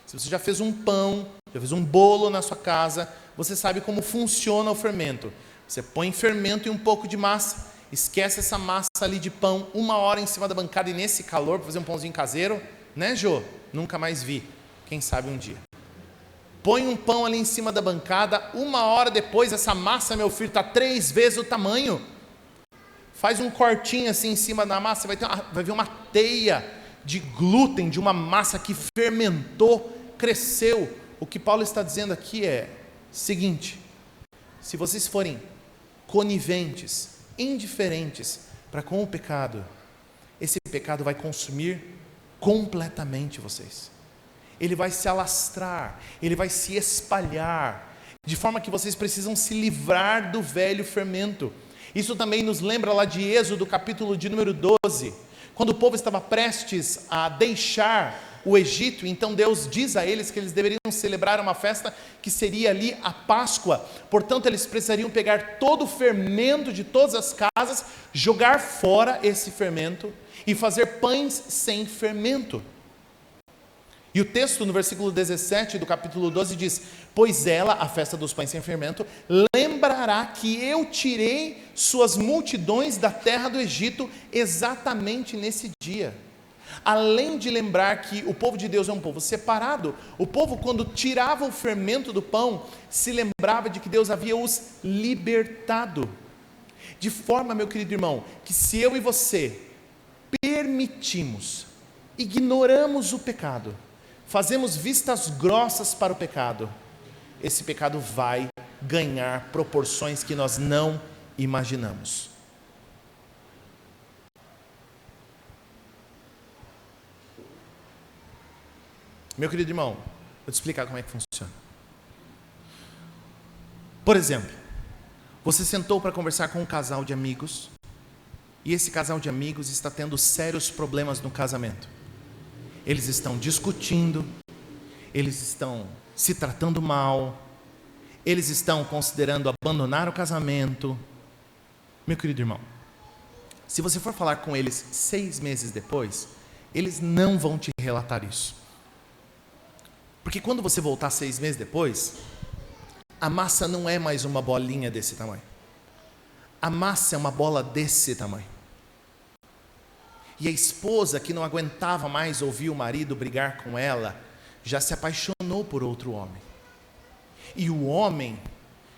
Se você já fez um pão, já fez um bolo na sua casa, você sabe como funciona o fermento. Você põe fermento e um pouco de massa, esquece essa massa ali de pão 1 hora em cima da bancada, e nesse calor, para fazer um pãozinho caseiro, né, Jô? Nunca mais vi, quem sabe um dia. Põe um pão ali em cima da bancada, 1 hora depois, essa massa, meu filho, está 3 vezes o tamanho. Faz um cortinho assim em cima da massa, vai ver uma teia de glúten, de uma massa que fermentou, cresceu. O que Paulo está dizendo aqui é o seguinte: se vocês forem coniventes, indiferentes para com o pecado, esse pecado vai consumir completamente vocês. Ele vai se alastrar, ele vai se espalhar, de forma que vocês precisam se livrar do velho fermento. Isso também nos lembra lá de Êxodo, capítulo de número 12, quando o povo estava prestes a deixar o Egito. Então Deus diz a eles que eles deveriam celebrar uma festa que seria ali a Páscoa. Portanto, eles precisariam pegar todo o fermento de todas as casas, jogar fora esse fermento e fazer pães sem fermento. E o texto no versículo 17 do capítulo 12 diz: pois ela, a festa dos pães sem fermento, lembrará que eu tirei suas multidões da terra do Egito exatamente nesse dia. Além de lembrar que o povo de Deus é um povo separado, o povo, quando tirava o fermento do pão, se lembrava de que Deus havia os libertado. De forma, meu querido irmão, que se eu e você permitimos, ignoramos o pecado, fazemos vistas grossas para o pecado, esse pecado vai ganhar proporções que nós não imaginamos. Meu querido irmão, vou te explicar como é que funciona. Por exemplo, você sentou para conversar com um casal de amigos, e esse casal de amigos está tendo sérios problemas no casamento. Eles estão discutindo, eles estão se tratando mal, eles estão considerando abandonar o casamento. Meu querido irmão, se você for falar com eles 6 meses depois, eles não vão te relatar isso. Porque quando você voltar 6 meses depois, a massa não é mais uma bolinha desse tamanho. A massa é uma bola desse tamanho. E a esposa, que não aguentava mais ouvir o marido brigar com ela, já se apaixonou por outro homem. E o homem,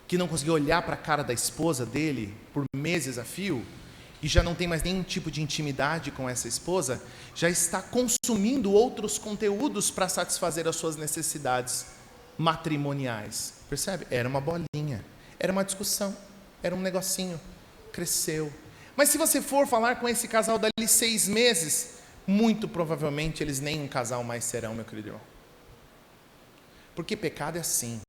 que não conseguia olhar para a cara da esposa dele por meses a fio, e já não tem mais nenhum tipo de intimidade com essa esposa, já está consumindo outros conteúdos para satisfazer as suas necessidades matrimoniais. Percebe? Era uma bolinha, era uma discussão, era um negocinho, cresceu. Mas se você for falar com esse casal dali 6 meses, muito provavelmente eles nem um casal mais serão, meu querido irmão. Porque pecado é assim,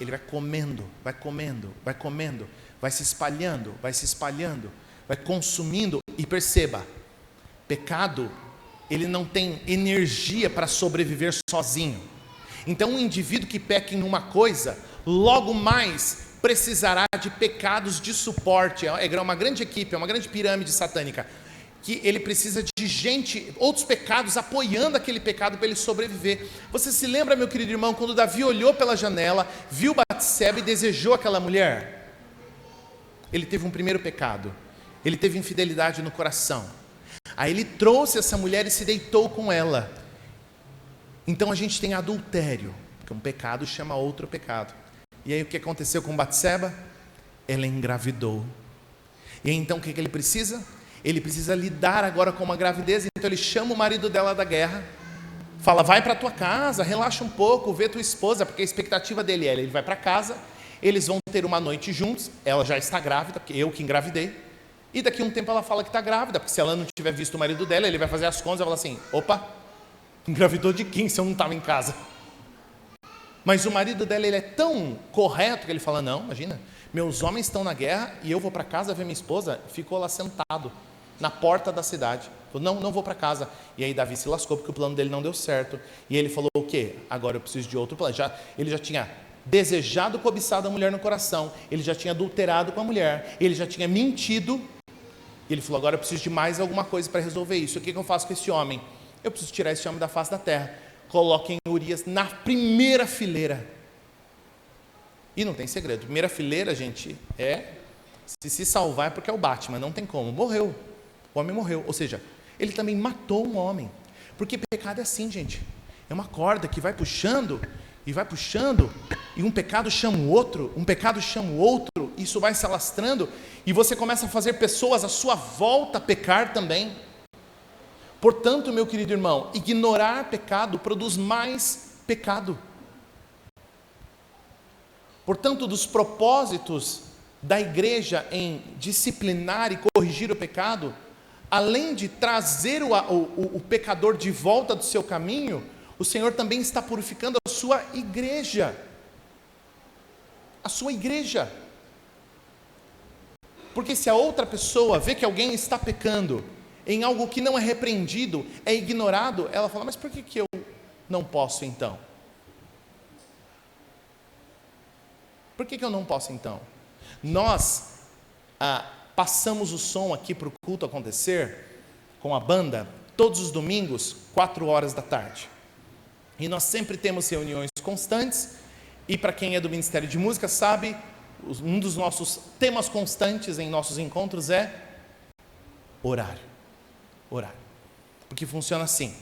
ele vai comendo, vai comendo, vai comendo, vai se espalhando, vai se espalhando, vai consumindo. E perceba, pecado, ele não tem energia para sobreviver sozinho. Então um indivíduo que peca em uma coisa, logo mais precisará de pecados de suporte. É uma grande equipe, é uma grande pirâmide satânica, que ele precisa de gente, outros pecados apoiando aquele pecado para ele sobreviver. Você se lembra, meu querido irmão, quando Davi olhou pela janela, viu Batseba e desejou aquela mulher? Ele teve um primeiro pecado, Ele teve infidelidade no coração. Aí ele trouxe essa mulher e se deitou com ela. Então a gente tem adultério, porque um pecado chama outro pecado. E aí o que aconteceu com Batseba? Ela engravidou. E aí, então o que ele precisa? Ele precisa lidar agora com uma gravidez. Então ele chama o marido dela da guerra, fala, vai para tua casa, relaxa um pouco, vê tua esposa, porque a expectativa dele é, ele vai para casa, eles vão ter uma noite juntos, ela já está grávida, porque eu que engravidei, e daqui a um tempo ela fala que está grávida, porque se ela não tiver visto o marido dela, ele vai fazer as contas e vai falar assim, opa, engravidou de quem se eu não estava em casa? Mas o marido dela, ele é tão correto que ele fala, não, imagina, meus homens estão na guerra e eu vou para casa ver minha esposa, ficou lá sentado na porta da cidade, falou, não vou para casa. E aí Davi se lascou porque o plano dele não deu certo, e ele falou o quê? Agora eu preciso de outro plano. Ele já tinha desejado, cobiçado a mulher no coração, ele já tinha adulterado com a mulher, ele já tinha mentido, e ele falou, agora eu preciso de mais alguma coisa para resolver isso. O que eu faço com esse homem? Eu preciso tirar esse homem da face da terra. Coloquem Urias na primeira fileira. E não tem segredo, primeira fileira, gente, se salvar é porque é o Batman, não tem como, morreu, o homem morreu, ou seja, ele também matou um homem, porque pecado é assim, gente, é uma corda que vai puxando, e um pecado chama o outro, isso vai se alastrando, e você começa a fazer pessoas à sua volta pecar também. Portanto, meu querido irmão, ignorar pecado produz mais pecado. Portanto, dos propósitos da igreja em disciplinar e corrigir o pecado, além de trazer o pecador de volta do seu caminho, o Senhor também está purificando a sua igreja. A sua igreja. Porque se a outra pessoa vê que alguém está pecando em algo que não é repreendido, é ignorado, ela fala, mas por que eu não posso então? Por que eu não posso então? Nós passamos o som aqui para o culto acontecer com a banda todos os domingos, 4 horas da tarde. E nós sempre temos reuniões constantes, e para quem é do Ministério de Música sabe, um dos nossos temas constantes em nossos encontros é horário. Porque funciona assim,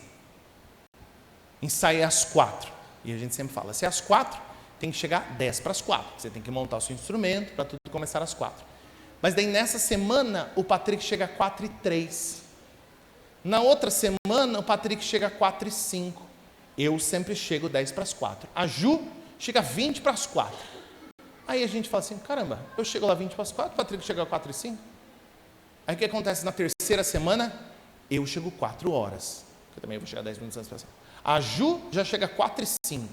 ensaia às 4, e a gente sempre fala, se é às 4, tem que chegar 10 para as 4, você tem que montar o seu instrumento para tudo começar às 4. Mas daí nessa semana o Patrick chega às 4:03, na outra semana o Patrick chega às 4:05, eu sempre chego 10 para as 4, a Ju chega 20 para as 4, aí a gente fala assim, caramba, eu chego lá 20 para as 4, o Patrick chega às 4:05, aí o que acontece na terceira semana? Eu chego 4 horas, eu também vou chegar 10 minutos antes, a Ju já chega às 4:05,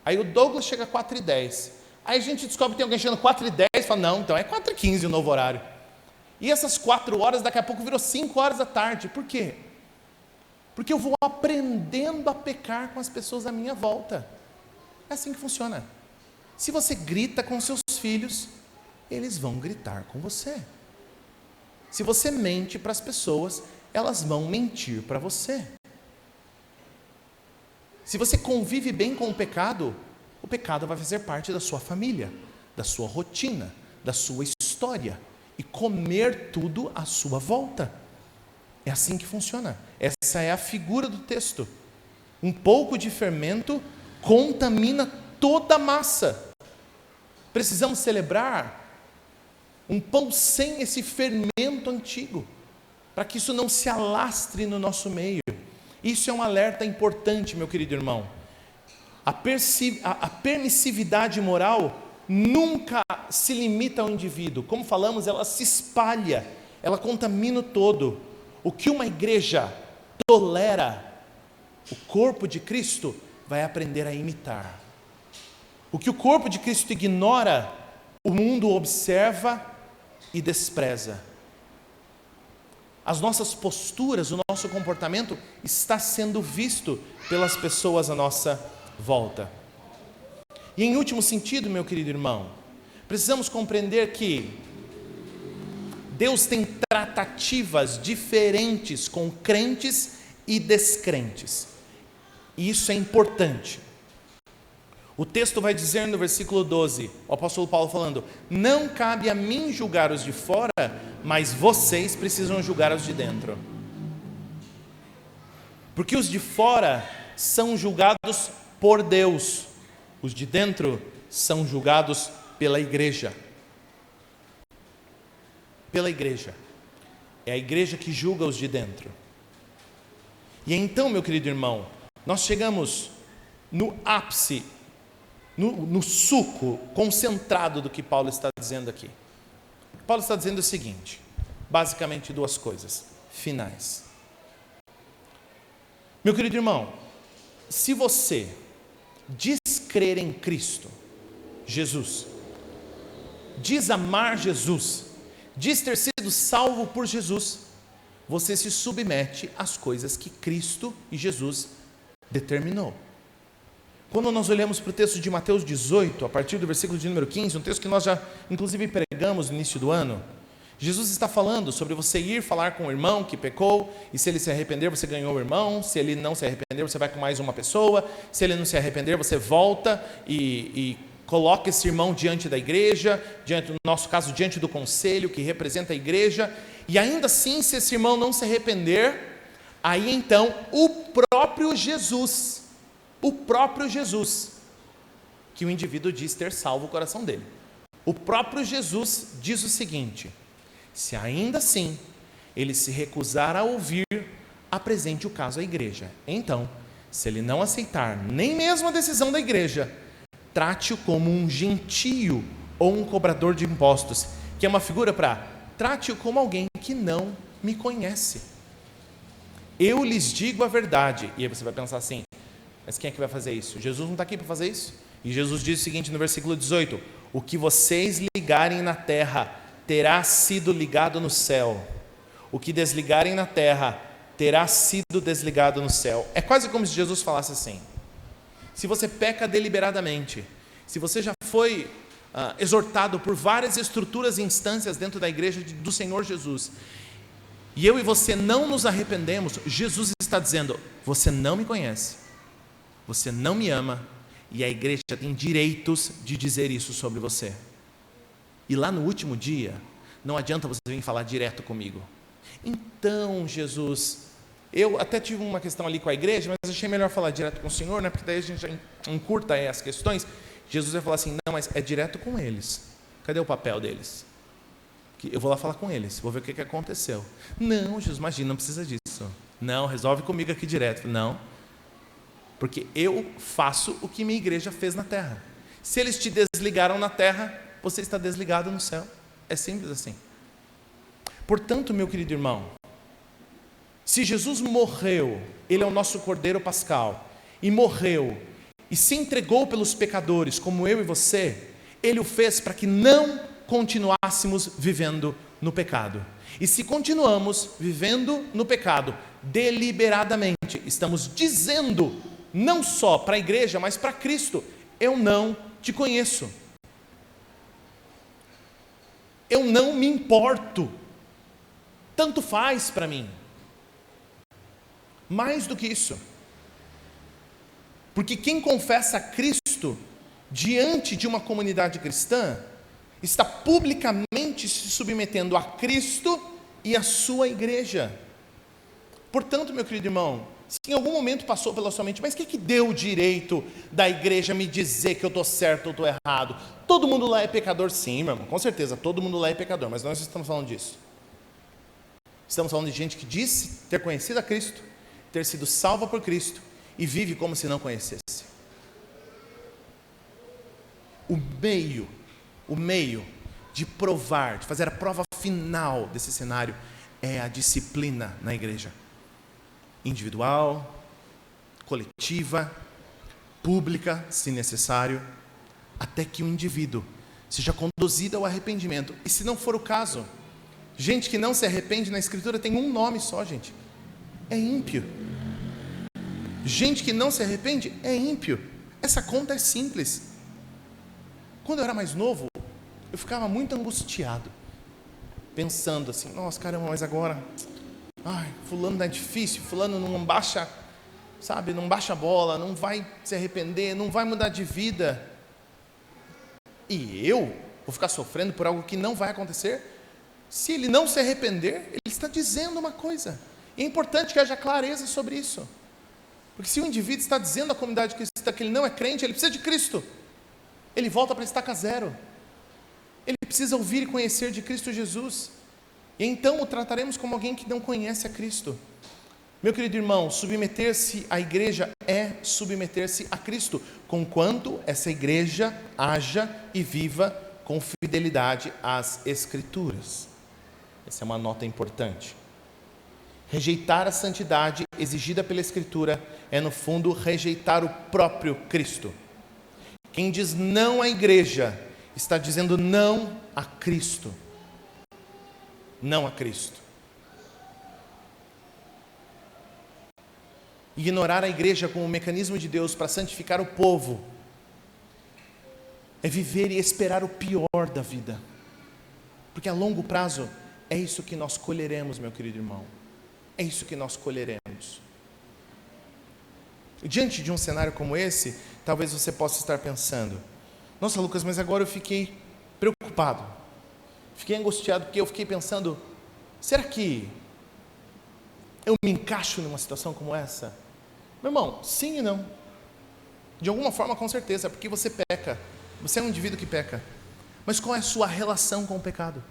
aí o Douglas chega às 4:10, aí a gente descobre que tem alguém chegando às 4:10, fala, não, então é 4:15 o novo horário, e essas 4 horas daqui a pouco virou 5 horas da tarde, por quê? Porque eu vou aprendendo a pecar com as pessoas à minha volta, é assim que funciona. Se você grita com seus filhos, eles vão gritar com você. Se você mente para as pessoas, elas vão mentir para você. Se você convive bem com o pecado vai fazer parte da sua família, da sua rotina, da sua história, e comer tudo à sua volta. É assim que funciona. Essa é a figura do texto. Um pouco de fermento contamina toda a massa. Precisamos celebrar um pão sem esse fermento antigo, para que isso não se alastre no nosso meio. Isso é um alerta importante, meu querido irmão. A permissividade moral nunca se limita ao indivíduo. Como falamos, ela se espalha, ela contamina o todo. O que uma igreja tolera, o corpo de Cristo vai aprender a imitar. O que o corpo de Cristo ignora, o mundo observa e despreza. As nossas posturas, o nosso comportamento está sendo visto pelas pessoas à nossa volta. E em último sentido, meu querido irmão, precisamos compreender que Deus tem tratativas diferentes com crentes e descrentes. E isso é importante. O texto vai dizer no versículo 12, o apóstolo Paulo falando: não cabe a mim julgar os de fora, mas vocês precisam julgar os de dentro. Porque os de fora são julgados por Deus, os de dentro são julgados pela igreja. Pela igreja. É a igreja que julga os de dentro. E então, meu querido irmão, nós chegamos no ápice, no suco concentrado do que Paulo está dizendo aqui. Paulo está dizendo o seguinte, basicamente duas coisas finais. Meu querido irmão, se você diz crer em Cristo, Jesus, diz amar Jesus, diz ter sido salvo por Jesus, você se submete às coisas que Cristo e Jesus determinou. Quando nós olhamos para o texto de Mateus 18, a partir do versículo de número 15, um texto que nós já inclusive pregamos no início do ano, Jesus está falando sobre você ir falar com o irmão que pecou, e se ele se arrepender, você ganhou o irmão, se ele não se arrepender, você vai com mais uma pessoa, se ele não se arrepender, você volta e coloca esse irmão diante da igreja, no nosso caso, diante do conselho que representa a igreja, e ainda assim, se esse irmão não se arrepender, aí então o próprio Jesus, que o indivíduo diz ter salvo o coração dele, o próprio Jesus diz o seguinte: se ainda assim ele se recusar a ouvir, apresente o caso à igreja. Então, se ele não aceitar nem mesmo a decisão da igreja, trate-o como um gentio ou um cobrador de impostos, que é uma figura para trate-o como alguém que não me conhece. Eu lhes digo a verdade. E aí você vai pensar assim, mas quem é que vai fazer isso? Jesus não está aqui para fazer isso? E Jesus diz o seguinte no versículo 18: o que vocês ligarem na terra terá sido ligado no céu, o que desligarem na terra terá sido desligado no céu. É quase como se Jesus falasse assim: se você peca deliberadamente, se você já foi exortado por várias estruturas e instâncias dentro da igreja do Senhor Jesus, e eu e você não nos arrependemos, Jesus está dizendo: você não me conhece, você não me ama, e a igreja tem direitos de dizer isso sobre você. E lá no último dia, não adianta você vir falar direto comigo. Então, Jesus, eu até tive uma questão ali com a igreja, mas achei melhor falar direto com o Senhor, né? Porque daí a gente já encurta as questões. Jesus vai falar assim: não, mas é direto com eles. Cadê o papel deles? Eu vou lá falar com eles, vou ver o que aconteceu. Não, Jesus, imagina, não precisa disso. Não, resolve comigo aqui direto. Não, porque eu faço o que minha igreja fez na terra. Se eles te desligaram na terra, você está desligado no céu. É simples assim. Portanto, meu querido irmão, se Jesus morreu, Ele é o nosso Cordeiro Pascal, e morreu, e se entregou pelos pecadores, como eu e você, Ele o fez para que não continuássemos vivendo no pecado. E se continuamos vivendo no pecado, deliberadamente, estamos dizendo, não só para a igreja, mas para Cristo: eu não te conheço. Eu não me importo. Tanto faz para mim. Mais do que isso. Porque quem confessa a Cristo diante de uma comunidade cristã está publicamente se submetendo a Cristo e a sua igreja. Portanto, meu querido irmão, se em algum momento passou pela sua mente: mas o que deu o direito da igreja me dizer que eu estou certo ou estou errado? Todo mundo lá é pecador? Sim, meu irmão, com certeza, todo mundo lá é pecador, mas nós estamos falando disso. Estamos falando de gente que disse ter conhecido a Cristo, ter sido salva por Cristo e vive como se não conhecesse. O meio de provar, de fazer a prova final desse cenário é a disciplina na igreja. Individual, coletiva, pública, se necessário, até que o indivíduo seja conduzido ao arrependimento. E se não for o caso, gente que não se arrepende na Escritura tem um nome só, gente: é ímpio. Gente que não se arrepende é ímpio. Essa conta é simples. Quando eu era mais novo, eu ficava muito angustiado, pensando assim: nossa, caramba, mas agora, fulano não é difícil, fulano não baixa sabe, não baixa a bola, não vai se arrepender, não vai mudar de vida. E eu vou ficar sofrendo por algo que não vai acontecer? Se ele não se arrepender, ele está dizendo uma coisa. E é importante que haja clareza sobre isso. Porque se o indivíduo está dizendo à comunidade cristã que ele não é crente, ele precisa de Cristo. Ele volta para estaca zero. Ele precisa ouvir e conhecer de Cristo Jesus. E então o trataremos como alguém que não conhece a Cristo. Meu querido irmão, submeter-se à igreja é submeter-se a Cristo, conquanto essa igreja haja e viva com fidelidade às Escrituras. Essa é uma nota importante. Rejeitar a santidade exigida pela Escritura é, no fundo, rejeitar o próprio Cristo. Quem diz não à igreja está dizendo não a Cristo. Não a Cristo. Ignorar a igreja como um mecanismo de Deus para santificar o povo é viver e esperar o pior da vida. Porque a longo prazo é isso que nós colheremos, meu querido irmão. É isso que nós colheremos. Diante de um cenário como esse, talvez você possa estar pensando: nossa, Lucas, mas agora eu fiquei preocupado. Fiquei angustiado porque eu fiquei pensando: será que eu me encaixo numa situação como essa? Meu irmão, sim e não. De alguma forma, com certeza, porque você peca. Você é um indivíduo que peca. Mas qual é a sua relação com o pecado?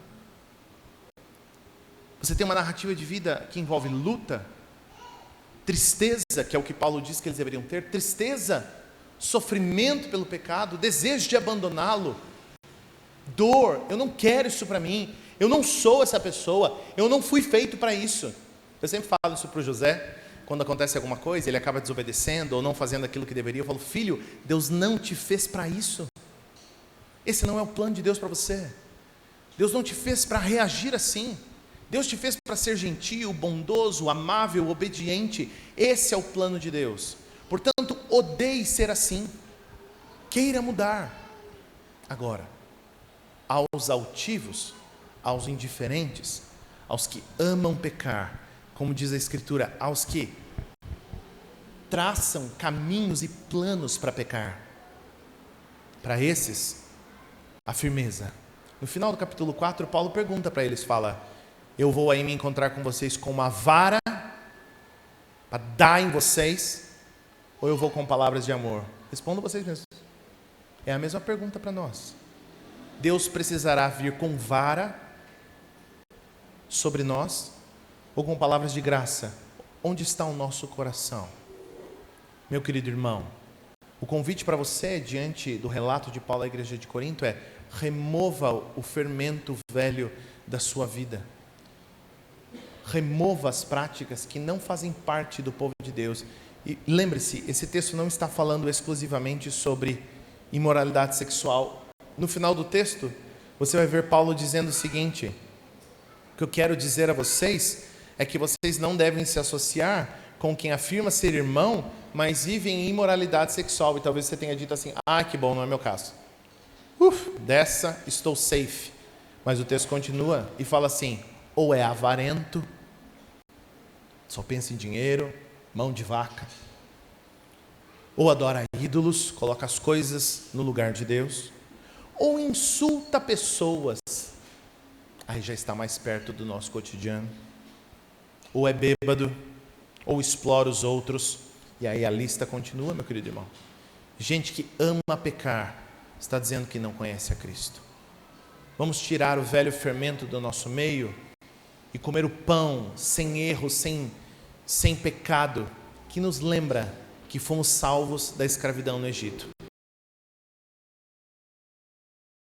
Você tem uma narrativa de vida que envolve luta, tristeza, que é o que Paulo diz que eles deveriam ter, tristeza, sofrimento pelo pecado, desejo de abandoná-lo, dor, eu não quero isso para mim, eu não sou essa pessoa, eu não fui feito para isso. Eu sempre falo isso para o José, quando acontece alguma coisa, ele acaba desobedecendo ou não fazendo aquilo que deveria, eu falo: filho, Deus não te fez para isso. Esse não é o plano de Deus para você. Deus não te fez para reagir assim. Deus te fez para ser gentil, bondoso, amável, obediente. Esse é o plano de Deus. Portanto, odeie ser assim. Queira mudar. Agora, aos altivos, aos indiferentes, aos que amam pecar, como diz a Escritura, aos que traçam caminhos e planos para pecar, para esses, a firmeza. No final do capítulo 4, Paulo pergunta para eles, fala: eu vou aí me encontrar com vocês com uma vara para dar em vocês, ou eu vou com palavras de amor? Respondam vocês mesmos. É a mesma pergunta para nós. Deus precisará vir com vara sobre nós, ou com palavras de graça? Onde está o nosso coração? Meu querido irmão, o convite para você, diante do relato de Paulo à igreja de Corinto, é: remova o fermento velho da sua vida. Remova as práticas que não fazem parte do povo de Deus. E lembre-se, esse texto não está falando exclusivamente sobre imoralidade sexual. No final do texto, você vai ver Paulo dizendo o seguinte: o que eu quero dizer a vocês é que vocês não devem se associar com quem afirma ser irmão, mas vive em imoralidade sexual. E talvez você tenha dito assim: ah, que bom, não é meu caso. Dessa estou safe. Mas o texto continua e fala assim: ou é avarento, só pensa em dinheiro, mão de vaca, ou adora ídolos, coloca as coisas no lugar de Deus, ou insulta pessoas, aí já está mais perto do nosso cotidiano, ou é bêbado, ou explora os outros, e aí a lista continua, meu querido irmão. Gente que ama pecar, está dizendo que não conhece a Cristo. Vamos tirar o velho fermento do nosso meio e comer o pão sem erro, sem pecado, que nos lembra que fomos salvos da escravidão no Egito.